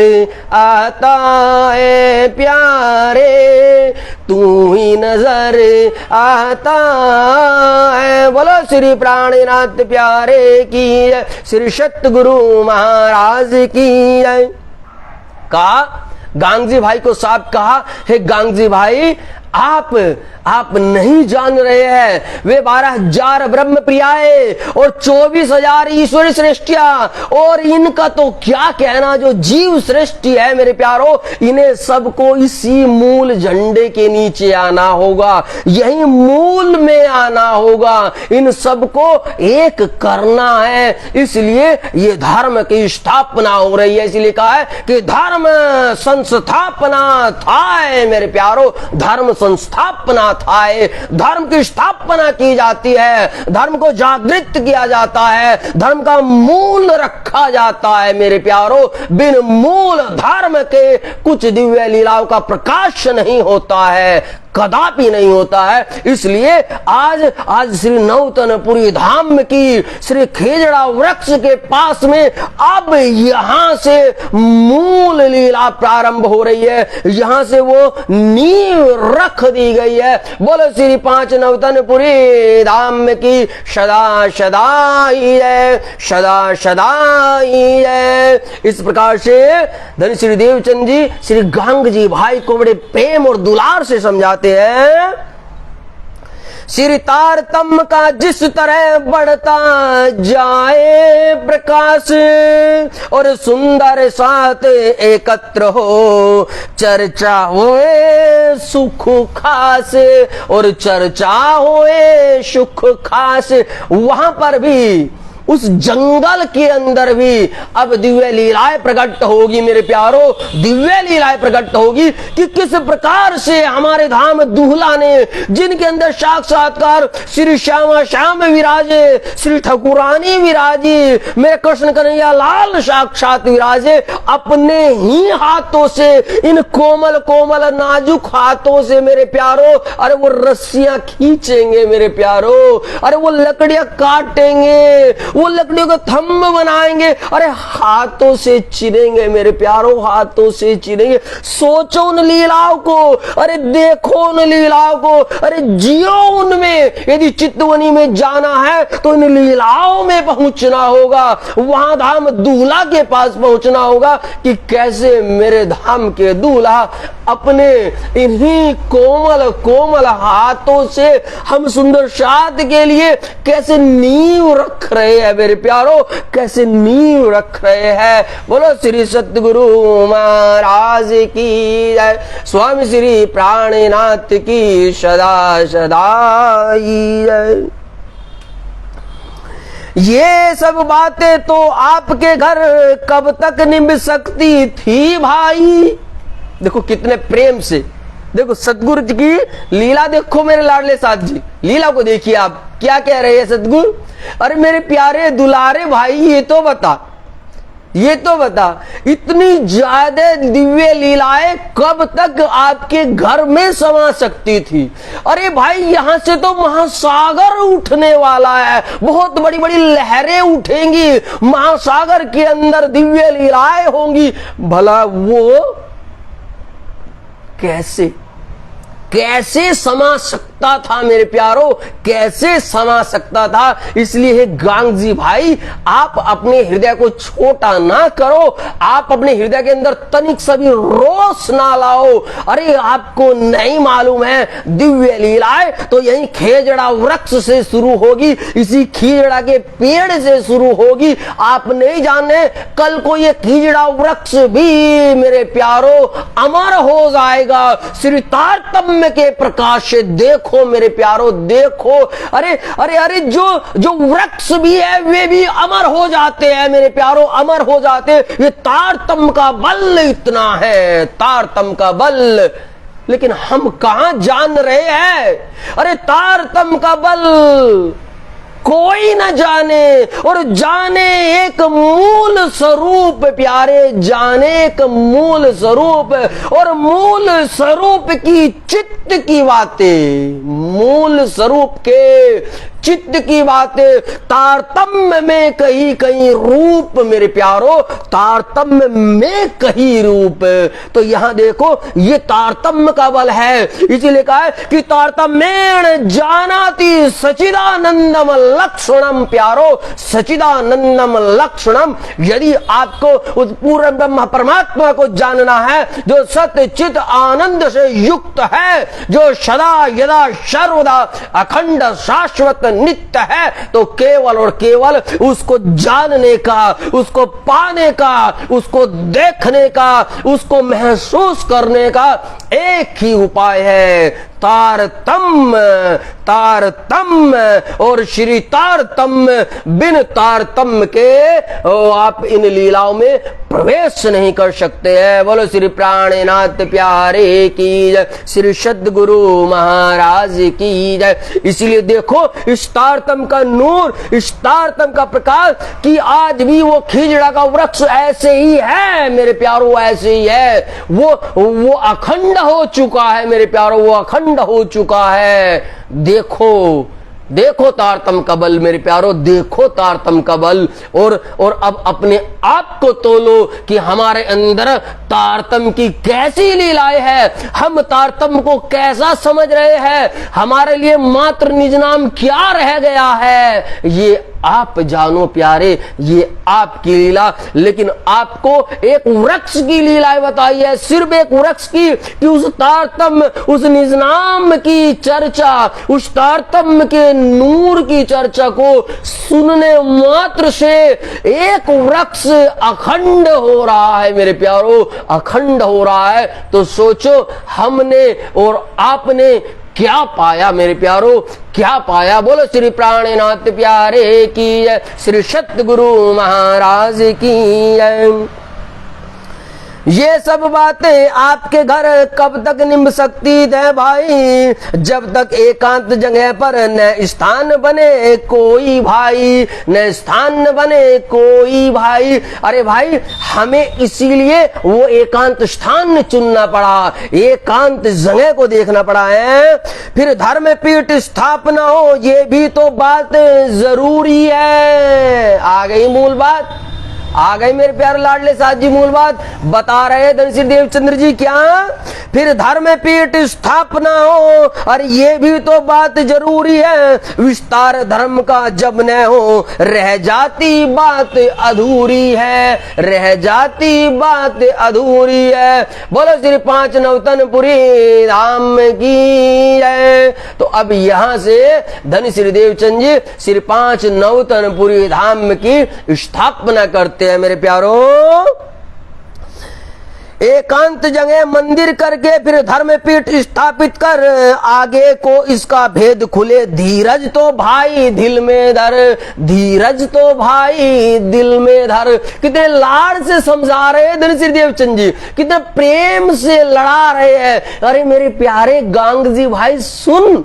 आता है प्यारे, तू ही नजर आता है। बोलो श्री प्राणनाथ प्यारे की जय, श्री सतगुरु महाराज की जय। कहा, गांगजी भाई को साहब कहा, हे गांगजी भाई, आप नहीं जान रहे हैं, वे 12,000 ब्रह्म प्रियाए और 24,000 ईश्वरी सृष्टिया, और इनका तो क्या कहना जो जीव सृष्टि है मेरे प्यारो, इन्हें सबको इसी मूल झंडे के नीचे आना होगा, यही मूल में आना होगा, इन सबको एक करना है। इसलिए ये धर्म की स्थापना हो रही है। इसलिए कहा है कि धर्म संस्थापना थाए। मेरे प्यारो, धर्म संस्थापना था, धर्म की स्थापना की जाती है, धर्म को जागृत किया जाता है, धर्म का मूल रखा जाता है। मेरे प्यारो, बिन मूल धर्म के कुछ दिव्य लीलाओं का प्रकाश नहीं होता है। कदापि नहीं होता है। इसलिए आज श्री नौतनपुरी धाम की श्री खेजड़ा वृक्ष के पास में अब यहां से मूल लीला प्रारंभ हो रही है, यहां से वो नींव रख दी गई है। बोलो श्री पांच नौतनपुरी धाम की सदा सदा ही है, सदा सदा ही है। इस प्रकार से धन श्री देवचंद जी श्री गांग जी भाई को बड़े प्रेम और दुलार से समझाते हैं। श्री तारतम्य का जिस तरह बढ़ता जाए प्रकाश और सुंदर साथ एकत्र हो, चर्चा होए सुख खास और चर्चा होए सुख खास, वहां पर भी उस जंगल के अंदर भी अब दिव्य लीलाएं प्रकट होगी मेरे प्यारो, दिव्य लीलाएं प्रकट होगी कि किस प्रकार से हमारे धाम दूल्हा ने, जिनके अंदर साक्षात्कार श्री श्यामा श्याम विराजे, श्री ठकुरानी विराजी, मेरे कृष्ण कन्हैया लाल साक्षात विराजे, अपने ही हाथों से इन कोमल कोमल नाजुक हाथों से मेरे प्यारो, अरे वो रस्सियां खींचेंगे मेरे प्यारो, अरे वो लकड़ियां काटेंगे, वो लकड़ियों का थंब बनाएंगे, अरे हाथों से चिरेंगे मेरे प्यारो, हाथों से चिरेंगे। सोचो उन लीलाओं को, अरे देखो उन लीलाओं को, अरे जियो उनमें। यदि चितवनी में जाना है तो इन लीलाओं में पहुंचना होगा, वहां धाम दूल्हा के पास पहुंचना होगा कि कैसे मेरे धाम के दूल्हा अपने इन्हीं कोमल कोमल हाथों से हम सुंदर शाद के लिए कैसे नींव रख रहे हैं मेरे प्यारो, कैसे नींव रख रहे हैं। बोलो श्री सतगुरु महाराज की जय, स्वामी श्री प्राणनाथ की सदा सदा जय। ये सब बातें तो आपके घर कब तक निभ सकती थी भाई। देखो कितने प्रेम से, देखो सतगुरु जी की लीला देखो मेरे लाडले साथ जी, लीला को देखिए आप, क्या कह रहे हैं सतगुरु। अरे मेरे प्यारे दुलारे भाई, ये तो बता इतनी ज्यादा दिव्य लीलाएं कब तक आपके घर में समा सकती थी। अरे भाई यहां से तो महासागर उठने वाला है, बहुत बड़ी बड़ी लहरें उठेंगी, महासागर के अंदर दिव्य लीलाएं होंगी। भला वो कैसे समा सकता था मेरे प्यारो, कैसे समा सकता था। इसलिए हे गांग जी भाई, आप अपने हृदय को छोटा ना करो, आप अपने हृदय के अंदर तनिक सभी रोष ना लाओ। अरे आपको नहीं मालूम है दिव्य लीलाएं तो यही खेजड़ा वृक्ष से शुरू होगी, इसी खीजड़ा के पेड़ से शुरू होगी। आप नहीं जाने कल को ये खीजड़ा वृक्ष भी मेरे प्यारो अमर हो जाएगा श्री तारतम्य के प्रकाश से। देखो मेरे प्यारो, देखो, अरे अरे अरे जो वृक्ष भी है वे भी अमर हो जाते हैं मेरे प्यारो, अमर हो जाते हैं। ये तारतम्य का बल इतना है, तारतम्य का बल, लेकिन हम कहां जान रहे हैं। अरे तारतम्य का बल कोई न जाने, और जाने एक मूल स्वरूप प्यारे, जाने एक मूल स्वरूप, और मूल स्वरूप की चित्त की बातें, मूल स्वरूप के चित्त की बातें, तारतम्य में कहीं कहीं रूप मेरे प्यारो, तारतम्य में कहीं रूप। तो यहां देखो ये तारतम्य का बल है, इसीलिए कहा है कि तारतम्येन जानाति सचिदानंदम लक्षणम प्यारो, सचिदानंदम लक्षणम। यदि आपको उस पूर्ण ब्रह्म परमात्मा को जानना है जो सत्य चित आनंद से युक्त है, जो सदा यदा सर्वदा अखंड शाश्वत नित्य है, तो केवल और केवल उसको जानने का, उसको पाने का, उसको देखने का, उसको महसूस करने का एक ही उपाय है, तारतम्य। तारतम्य और श्री तारतम्य, बिन तारतम्य के आप इन लीलाओं में प्रवेश नहीं कर सकते हैं। बोलो श्री प्राणनाथ प्यारे की जय, श्री सद्गुरु महाराज की जय। इसीलिए देखो इस तारतम का नूर, इस तारतम का प्रकाश कि आज भी वो खिजड़ा का वृक्ष ऐसे ही है मेरे प्यारों, ऐसे ही है। वो अखंड हो चुका है मेरे प्यारों, वो अखंड हो चुका है। देखो देखो तारतम का बल मेरे प्यारो, देखो तारतम का बल। और अब अपने आप को तोलो कि हमारे अंदर तारतम की कैसी लीलाएं है, हम तारतम को कैसा समझ रहे हैं, हमारे लिए मात्र निज नाम क्या रह गया है। ये आप जानो प्यारे, ये आपकी लीला। लेकिन आपको एक वृक्ष की लीलाएं बताई है, सिर्फ एक वृक्ष की, कि उस तारतम, उस निज नाम की चर्चा, उस तारतम के नूर की चर्चा को सुनने मात्र से एक वृक्ष अखंड हो रहा है मेरे प्यारो, अखंड हो रहा है। तो सोचो हमने और आपने क्या पाया मेरे प्यारो, क्या पाया। बोलो श्री प्राणनाथ प्यारे की जय, श्री सतगुरु महाराज की जय। ये सब बातें आपके घर कब तक निभ सकती है भाई, जब तक एकांत जगह पर न स्थान बने कोई भाई, न स्थान बने कोई भाई। अरे भाई हमें इसीलिए वो एकांत स्थान चुनना पड़ा, एकांत जगह को देखना पड़ा है। फिर धर्म पीठ स्थापना हो, ये भी तो बात जरूरी है। आ गई मूल बात, आ गई मेरे प्यारे लाडले साथ जी। मूल बात बता रहे धनश्री देवचंद्र जी क्या, फिर धर्म पीठ स्थापना हो, और ये भी तो बात जरूरी है। विस्तार धर्म का जब न हो, रह जाती बात अधूरी है, रह जाती बात अधूरी है। बोलो श्री पांच नवतनपुरी धाम की जय। तो अब यहां से धनश्री देवचंद जी श्री पांच नवतनपुरी धाम की स्थापना करते हैं मेरे प्यारों। एकांत जगह मंदिर करके फिर धर्म पीठ स्थापित कर, आगे को इसका भेद खुले। धीरज तो भाई दिल में धर, धीरज तो भाई दिल में धर। कितने लाड़ से समझा रहे हैं धनश्री देवचंद जी, कितने प्रेम से लड़ा रहे हैं। अरे मेरे प्यारे गांग जी भाई सुन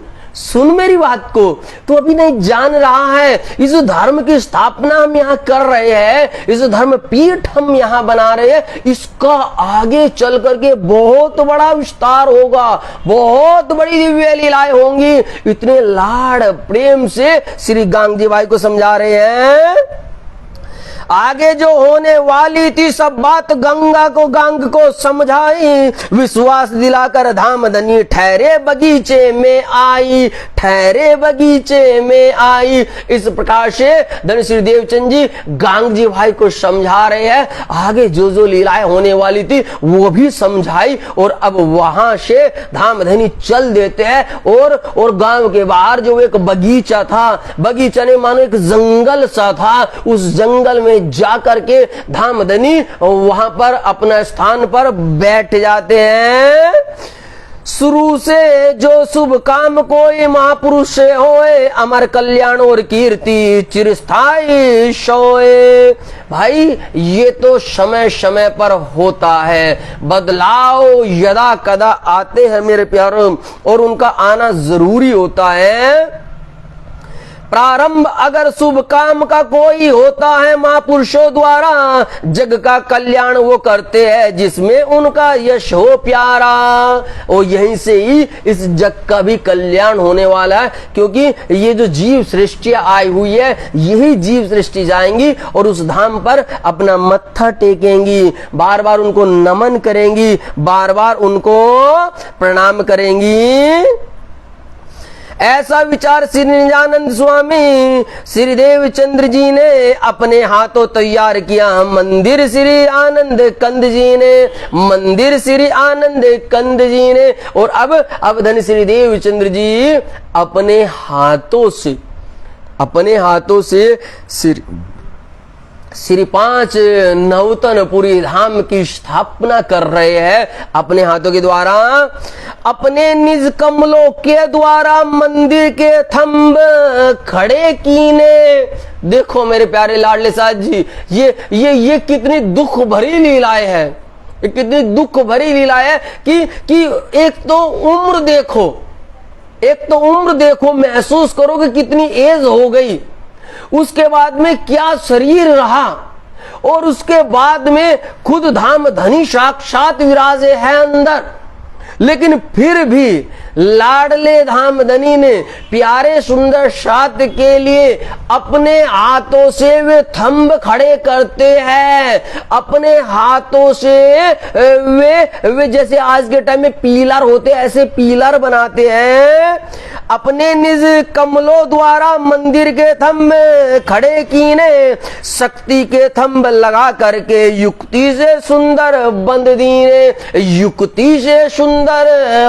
मेरी बात को, तो अभी नहीं जान रहा है। इस धर्म की स्थापना हम यहाँ कर रहे हैं, इस धर्म पीठ हम यहाँ बना रहे हैं, इसका आगे चल करके बहुत बड़ा विस्तार होगा, बहुत बड़ी दिव्य लीलाएं होंगी। इतने लाड़ प्रेम से श्री गांगजी भाई को समझा रहे हैं। आगे जो होने वाली थी सब बात गांग को समझाई, विश्वास दिलाकर धामधनी ठहरे बगीचे में आई, ठहरे बगीचे में आई। इस प्रकार से धनश्री देवचंद जी गांग जी भाई को समझा रहे हैं। आगे जो लीलाएं होने वाली थी वो भी समझाई, और अब वहां से धामधनी चल देते हैं। और गांव के बाहर जो एक बगीचा था, बगीचा ने मानो एक जंगल सा था, उस जंगल में जा करके धामधनी वहां पर अपना स्थान पर बैठ जाते हैं। शुरू से जो शुभ काम कोई महापुरुष से होए, अमर कल्याण और कीर्ति चिरस्थायी सोए। भाई ये तो समय समय पर होता है, बदलाव यदा कदा आते हैं मेरे प्यारों, और उनका आना जरूरी होता है। प्रारंभ अगर शुभ काम का कोई होता है महापुरुषों द्वारा, जग का कल्याण वो करते हैं जिसमें उनका यश हो प्यारा। और यहीं से ही इस जग का भी कल्याण होने वाला है, क्योंकि ये जो जीव सृष्टि आई हुई है, यही जीव सृष्टि जाएंगी और उस धाम पर अपना मत्था टेकेंगी, बार बार उनको नमन करेंगी, बार बार उनको प्रणाम करेंगी। ऐसा विचार श्री निजानंद स्वामी श्री देवचंद्र जी ने अपने हाथों तैयार किया। मंदिर श्री आनंद कंद जी ने, मंदिर श्री आनंद कंद जी ने। और अब धन श्री देवचंद्र जी अपने हाथों से श्री 5 नौतनपुरी धाम की स्थापना कर रहे हैं अपने हाथों के द्वारा। अपने निज कमलों के द्वारा मंदिर के थंब खड़े कीने। देखो मेरे प्यारे लाडले साहब जी, ये कितनी दुख भरी लीलाएं हैं, ये कितनी दुख भरी लीला है कि एक तो उम्र देखो, महसूस करो कि कितनी एज हो गई, उसके बाद में क्या शरीर रहा, और उसके बाद में खुद धाम धनी साक्षात विराजे है अंदर। लेकिन फिर भी लाडले धाम धनी ने प्यारे सुंदर साथ के लिए अपने हाथों से वे थंब खड़े करते हैं। अपने हाथों से वे जैसे आज के टाइम में पीलर होते हैं, ऐसे पीलर बनाते हैं। अपने निज कमलों द्वारा मंदिर के थंब खड़े कीने, शक्ति के थंब लगा करके युक्ति से सुंदर बंद दीने, युक्ति से सुंदर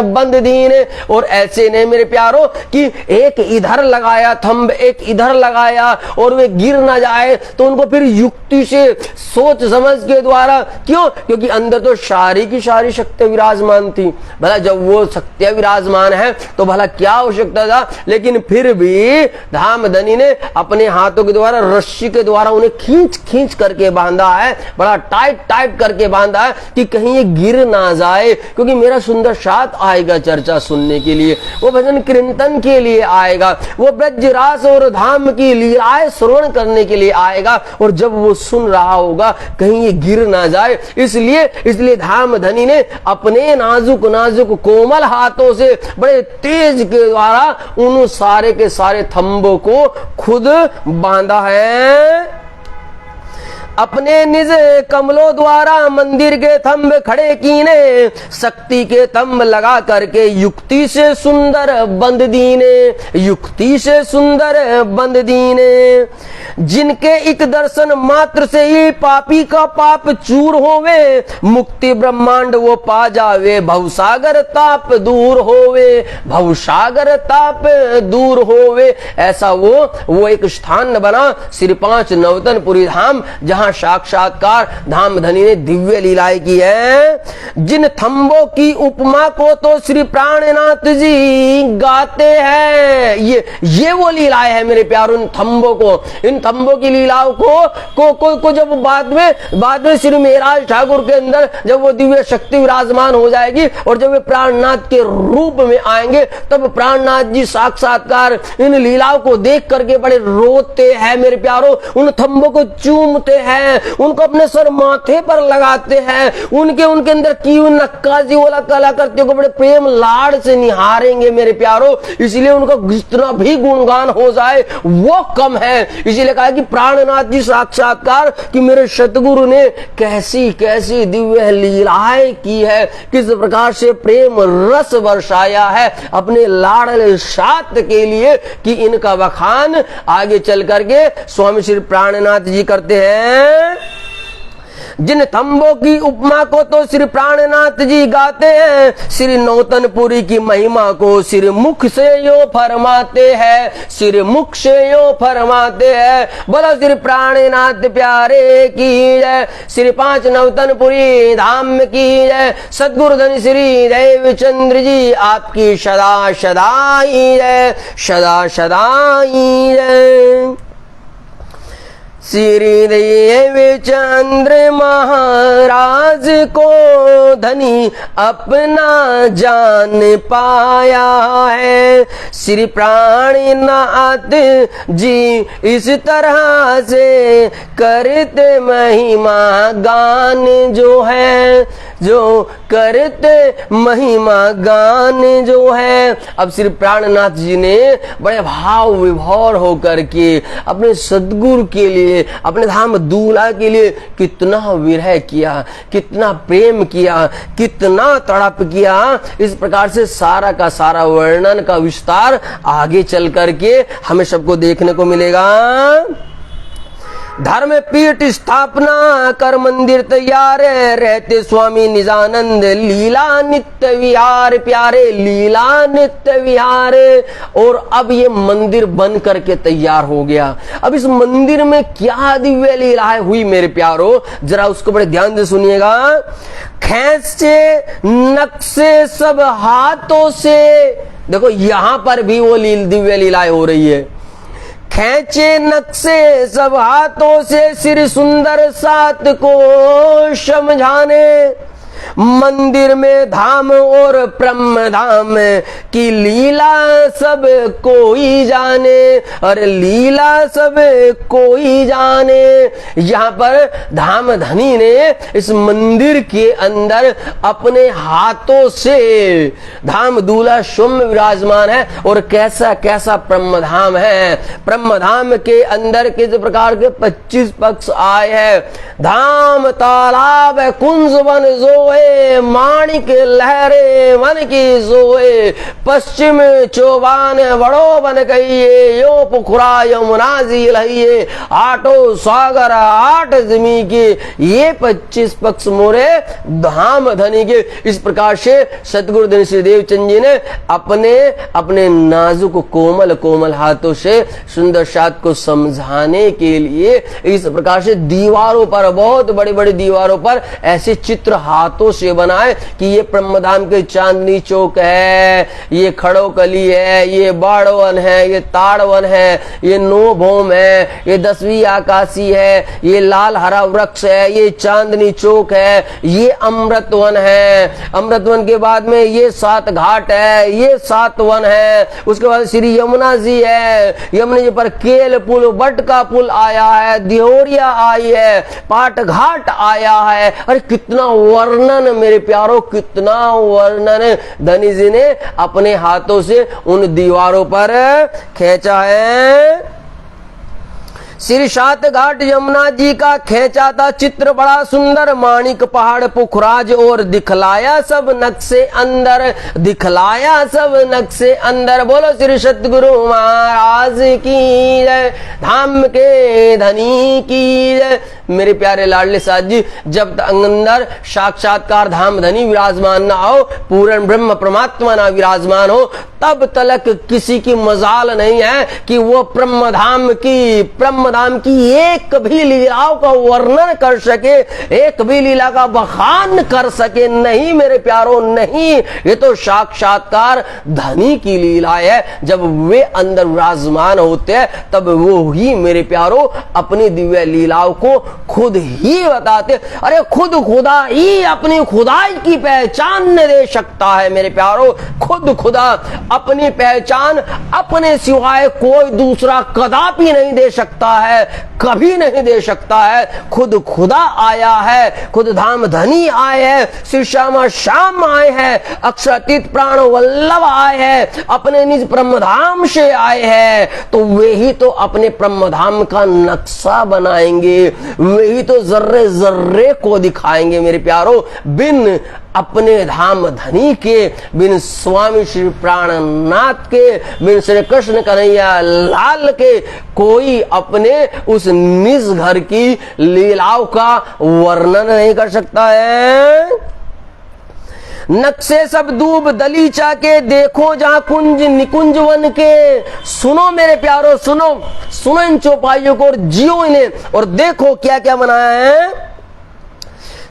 बंद दीने। और ऐसे ने मेरे प्यारों कि एक इधर लगाया थंब, एक इधर लगाया, और वे गिर ना जाए तो उनको फिर युक्ति से सोच समझ के द्वारा, क्यों? क्योंकि अंदर तो सारी की सारी शक्ति विराजमान थी। भला जब वो शक्ति विराजमान है तो भला क्या आवश्यकता था? लेकिन फिर भी धाम धनी ने अपने हाथों के द्वारा, रस्सी के द्वारा उन्हें खींच खींच करके बांधा है, बड़ा टाइट टाइट करके बांधा है कि कहीं ये गिर ना जाए। क्योंकि मेरा सुंदर साथ आएगा चर्चा सुनने के लिए, वो भजन कीर्तन के लिए आएगा, वो ब्रजरास और धाम की लीलाएं श्रवण करने के लिए आएगा, और जब वो सुन रहा होगा कहीं ये गिर ना जाए, इसलिए धाम धनी ने अपने नाजुक नाजुक कोमल हाथों से बड़े तेज के द्वारा उन सारे के सारे थंबों को खुद बांधा है। अपने निज कमलों द्वारा मंदिर के थंब खड़े कीने, शक्ति के थंब लगा करके युक्ति से सुंदर बंद दीने, युक्ति से सुंदर बंद दीने। जिनके एक दर्शन मात्र से ही पापी का पाप चूर होवे, मुक्ति ब्रह्मांड वो पा जावे, भवसागर ताप दूर होवे, भवसागर ताप दूर होवे। ऐसा वो एक स्थान बना श्री 5 नौतनपुरी धाम, जहां साक्षात्कार धाम धनी ने दिव्य लीलाएं की है। जिन थंबों की उपमा को तो श्री प्राणनाथ जी गाते हैं। ये वो लीलाएं हैं मेरे प्यारों। इन थंबों की लीलाओं को जब बाद में श्री मेहराज ठाकुर के अंदर जब वो दिव्य शक्ति विराजमान हो जाएगी, और जब वे प्राणनाथ के रूप में आएंगे, तब प्राणनाथ जी साक्षात्कार इन लीलाओं को देख करके बड़े रोते हैं मेरे प्यारों। उन थंबों को चूमते हैं, उनको अपने सर माथे पर लगाते हैं, उनके अंदर की नक्काशी वाला कलाकृतियों को बड़े प्रेम लाड़ से निहारेंगे मेरे प्यारों। इसलिए उनका जितना भी गुणगान हो जाए वो कम है। इसीलिए कहा कि प्राणनाथ जी साक्षात्कार कि मेरे सतगुरु ने कैसी कैसी दिव्य लीलाएं की है, किस प्रकार से प्रेम रस बरसाया है अपने लाडले साथ के लिए, कि इनका बखान आगे चल करके स्वामी श्री प्राणनाथ जी करते हैं। जिन थंबों की उपमा को तो श्री प्राणनाथ जी गाते हैं, श्री नौतनपुरी की महिमा को श्री मुख से यो फरमाते हैं, श्री मुख से यो फरमाते हैं। बोलो श्री प्राणनाथ प्यारे की जय, श्री 5 नौतनपुरी धाम की जय, सद्गुरु धन श्री देवचंद्र जी आपकी सदा सदा ही जय, सदा सदा ही जय। श्री देवचंद्र महाराज को धनी अपना जान पाया है, श्री प्राणनाथ जी इस तरह से करते महिमा गान जो है, जो करते महिमा गान जो है। अब श्री प्राणनाथ जी ने बड़े भाव विभोर होकर के अपने सद्गुरु के लिए, अपने धाम दूल्हा के लिए कितना विरह किया, कितना प्रेम किया, कितना तड़प किया। इस प्रकार से सारा का सारा वर्णन का विस्तार आगे चल करके हमें सबको देखने को मिलेगा। धर्म पीठ स्थापना कर मंदिर तैयार, रहते स्वामी निजानंद लीला नित्य विहार। प्यारे लीला नित्य विहार। और अब ये मंदिर बन करके तैयार हो गया। अब इस मंदिर में क्या दिव्य लीलाएं हुई मेरे प्यारो, जरा उसको बड़े ध्यान से सुनिएगा। खींचे नक्शे सब हाथों से, देखो यहां पर भी वो दिव्य लीलाएं हो रही है। खींचे नक्शे सब हाथों से, श्री सुंदर सात को समझाने। मंदिर में धाम और ब्रह्म धाम की लीला सब कोई जाने। अरे लीला सब कोई जाने। यहाँ पर धाम धनी ने इस मंदिर के अंदर अपने हाथों से धाम दूल्हा स्वयं विराजमान है। और कैसा कैसा ब्रह्म धाम है। ब्रह्म धाम के अंदर किस प्रकार के 25 पक्ष आए हैं। धाम तालाब कुंज वन जोए, माणिक लहरे वन की सोए। पश्चिम चौबान बड़ो बन कहिए, यो पुखरा यमुना जी लहिए। आठो सागर आठ जमी के, ये 25 पक्ष मोरे धाम धनी के। इस प्रकार से सतगुरु धनी श्री देवचंद जी ने अपने नाजुक कोमल कोमल हाथों से सुंदर सात को समझाने के लिए इस प्रकार से दीवारों पर, बहुत बड़ी बड़ी दीवारों पर ऐसे चित्र हाथों से बनाए कि ये ब्रह्मधाम के चांदनी चौक है, ये खड़ोकली है, ये बाड़वन है, ये ताड़वन है, ये नोभोम है, ये 10वीं आकाशी है, ये लाल हरा वृक्ष है, ये चांदनी चौक है, ये अमृतवन है। अमृतवन के बाद में ये 7 घाट है, ये 7 वन है। उसके बाद श्री यमुना जी है। यमुना जी पर केल पुल, बटका पुल आया है, दिहोरिया आई है, पाट घाट आया है। अरे कितना वर्णन मेरे प्यारों, कितना वर्णन धनी जी ने अपने हाथों से उन दीवारों पर खींचा है। श्री 7 घाट यमुना जी का खींचा था चित्र बड़ा सुंदर। माणिक पहाड़ पुखराज और दिखलाया सब नक्शे अंदर, दिखलाया सब नक्शे अंदर। बोलो श्री सतगुरु महाराज की जय, धाम के धनी की जय। मेरे प्यारे लाडले साथ जी, जब तक अंदर साक्षात्कार धाम धनी विराजमान ना हो, पूर्ण ब्रह्म परमात्मा ना विराजमान हो, तब तक किसी की मजाल नहीं है कि वो ब्रह्मधाम की एक भी लीलाओं का वर्णन कर सके, एक भी लीला का बखान कर सके। नहीं मेरे प्यारों, नहीं। ये तो साक्षात्कार धनी की लीला है। जब वे अंदर विराजमान होते हैं तब वो ही मेरे प्यारों अपनी दिव्य लीलाओं को खुद ही बताते। अरे खुद खुदा ही अपनी खुदाई की पहचान दे सकता है मेरे प्यारों। खुद खुदा अपनी पहचान अपने सिवाय कोई दूसरा कदापि नहीं दे सकता है, कभी नहीं दे सकता है। खुद खुदा आया है, खुद धाम धनी आए हैं, श्री श्यामा श्याम आए हैं, अक्षरातीत प्राण वल्लभ आए हैं, अपने निज ब्रह्मधाम से आए हैं। तो वे ही तो अपने ब्रह्मधाम का नक्शा बनाएंगे, वे ही तो जर्रे जर्रे को दिखाएंगे मेरे प्यारों। बिन अपने धाम धनी के, बिन स्वामी श्री प्राणनाथ के, बिन श्री कृष्ण कन्हैया लाल के, कोई अपने उस निज घर की लीलाओं का वर्णन नहीं कर सकता है। नक्शे सब दूब दलीचा के, देखो जहां कुंज निकुंज वन के। सुनो मेरे प्यारो, सुनो सुनो इन चौपाइयों को और जियो इन्हें, और देखो क्या क्या बनाया है।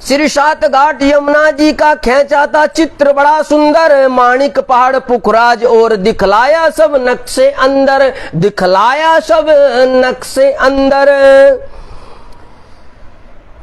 श्री 7 घाट यमुना जी का खींचा था चित्र बड़ा सुंदर। माणिक पहाड़ पुखराज और दिखलाया सब नक्शे अंदर, दिखलाया सब नक्शे अंदर।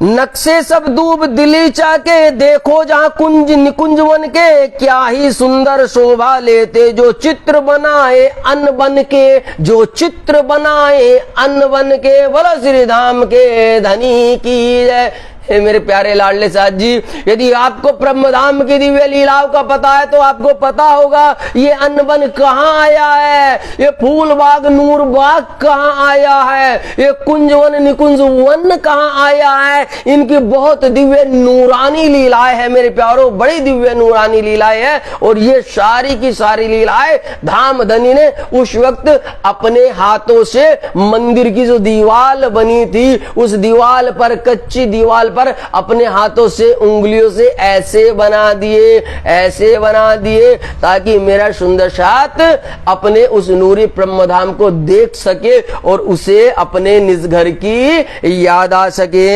नक्शे सब दूब दिलीचा के, देखो जहां कुंज निकुंज वन के। क्या ही सुंदर शोभा लेते जो चित्र बनाए अन्न बन के, जो चित्र बनाए अन्न बन के। बोलो श्री धाम के धनी की जय। मेरे प्यारे लाडले साथ जी, यदि आपको ब्रह्मधाम की दिव्य लीलाओं का पता है तो आपको पता होगा ये अनबन कहाँ आया है, ये फूल बाग नूर बाग कहाँ आया है, ये कुंजवन निकुंज वन कहाँ आया है। इनकी बहुत दिव्य नूरानी लीलाएं है मेरे प्यारों, बड़ी दिव्य नूरानी लीलाएं है। और ये सारी की सारी लीलाएं धामधनी ने उस वक्त अपने हाथों से मंदिर की जो दीवार बनी थी उस दीवार पर, कच्ची दीवार पर अपने हाथों से उंगलियों से ऐसे बना दिए, ऐसे बना दिए ताकि मेरा सुंदर साथ अपने उस नूरी ब्रह्मधाम को देख सके और उसे अपने निज घर की याद आ सके।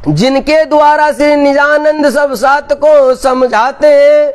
जिनके द्वारा श्री निजानंद सब सात को समझाते हैं,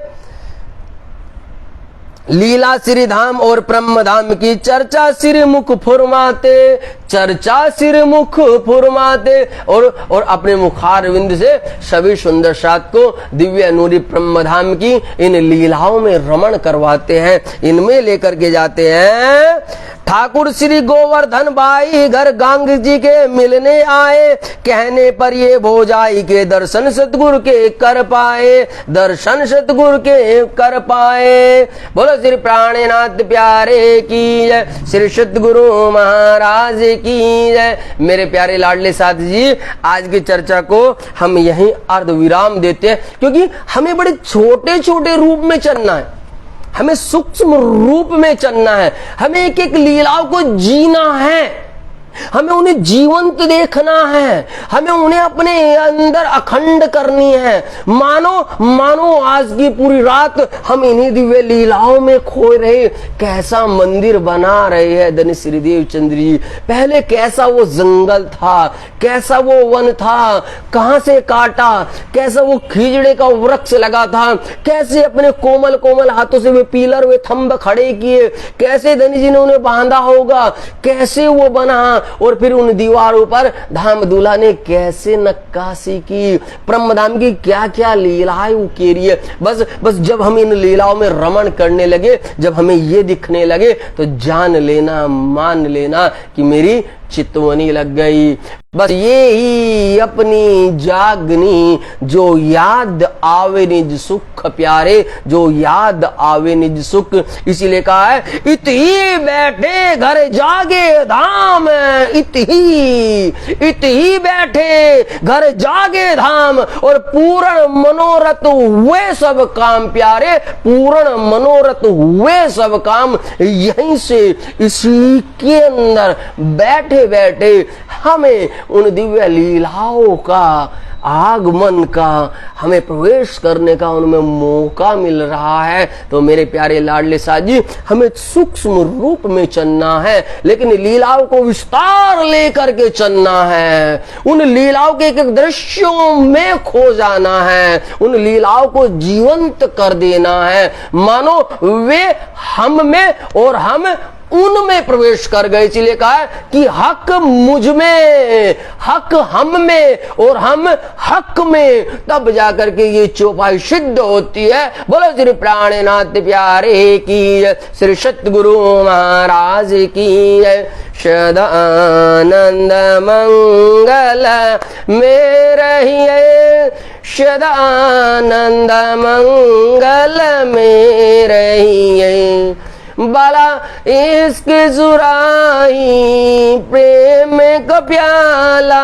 लीला श्री धाम और ब्रह्म धाम की चर्चा श्री मुख फुरमाते, चर्चा श्री मुख फुरमाते और अपने मुखारविंद से सभी सुंदर सात को दिव्य नूरी ब्रह्म धाम की इन लीलाओं में रमण करवाते हैं, इनमें लेकर के जाते हैं। ठाकुर श्री गोवर्धन भाई घर गांग जी के मिलने आए, कहने पर ये भोजाई के दर्शन सतगुरु के कर पाए, दर्शन सतगुरु के कर पाए। बोलो श्री प्राणनाथ प्यारे की जय, श्री सतगुरु महाराज की जय। मेरे प्यारे लाडले साथ जी, आज की चर्चा को हम यहीं अर्ध विराम देते हैं, क्योंकि हमें बड़े छोटे छोटे रूप में चलना है, हमें सूक्ष्म रूप में चलना है, हमें एक एक लीलाओं को जीना है, हमें उन्हें जीवंत देखना है, हमें उन्हें अपने अंदर अखंड करनी है। मानो आज की पूरी रात हम इन्हीं दिव्य लीलाओं में खोए रहे। कैसा मंदिर बना रहे हैं धन्य श्री देव चंद्र जी। पहले कैसा वो जंगल था, कैसा वो वन था, कहां से काटा, कैसा वो खीजड़े का वृक्ष लगा था, कैसे अपने कोमल कोमल हाथों से वे पीलर वे थंब खड़े किए, कैसे धनी जी ने उन्हें बांधा होगा, कैसे वो बना, और फिर उन दीवारों पर धाम दूल्हा ने कैसे नक्काशी की, ब्रह्मधाम की क्या क्या लीलाएं उकेरी है। बस जब हम इन लीलाओं में रमण करने लगे, जब हमें ये दिखने लगे, तो जान लेना, मान लेना कि मेरी चितवनी लग गई। बस ये ही अपनी जागनी, जो याद आवे निज सुख प्यारे, जो याद आवे निज सुख। इसीलिए कहा है इत ही बैठे घर जागे धाम, इत ही बैठे घर जागे धाम, और पूर्ण मनोरथ हुए सब काम प्यारे, पूर्ण मनोरथ हुए सब काम। यहीं से इसी के अंदर बैठे बैठे हमें उन दिव्य लीलाओं का आगमन का, हमें प्रवेश करने का उनमें मौका मिल रहा है। तो मेरे प्यारे लाडले साथ जी, हमें सूक्ष्म रूप में चलना है, लेकिन लीलाओं को विस्तार लेकर के चलना है, उन लीलाओं के एक दृश्यों में खो जाना है, उन लीलाओं को जीवंत कर देना है, मानो वे हम में और हम उनमें प्रवेश कर गए। इसलिए कहा है कि हक मुझ में, हक हम में और हम हक में, तब जाकर के ये चौपाई सिद्ध होती है। बोलो श्री प्राणनाथ प्यारे की जय, श्री सतगुरु महाराज की जय। सदानंद मंगल में रहिए, सदानंद मंगल में रहिए, बाला इश्क सुराही प्रेम का प्याला,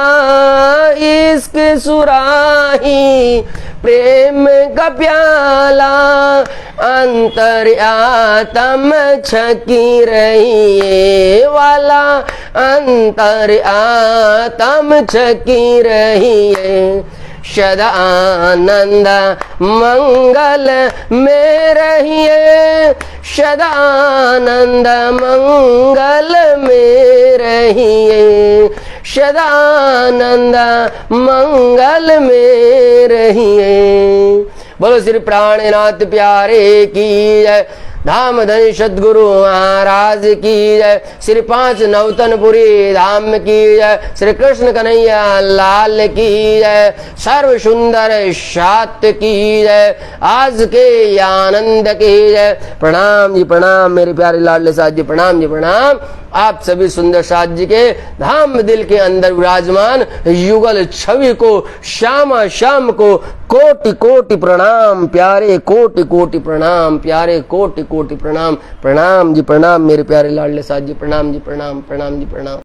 इश्क सुराही प्रेम का प्याला, अंतर आत्म छकी रहिए वाला, अंतर आत्म छकी रहिए, सदानंद मंगल में रहिए, सदानंद मंगल में रहिए, सदानंद मंगल में रहिए। बोलो श्री प्राणनाथ प्यारे की जय, धाम धनी सद्गुरु महाराज की जय, श्री पांच नवतनपुरी धाम की जय, श्री कृष्ण कन्हैया लाल की जय, सर्व सुंदर सात की जय, आज के आनंद की जय। प्रणाम जी प्रणाम मेरे प्यारे लाडले साथ जी, प्रणाम जी प्रणाम। आप सभी सुंदर साज जी के धाम दिल के अंदर विराजमान युगल छवि को श्यामा श्याम को कोटि कोटि प्रणाम प्यारे, कोटि कोटि प्रणाम प्यारे, कोटि कोटि प्रणाम। प्रणाम जी प्रणाम मेरे प्यारे लाडले साज जी, प्रणाम जी प्रणाम, प्रणाम जी प्रणाम।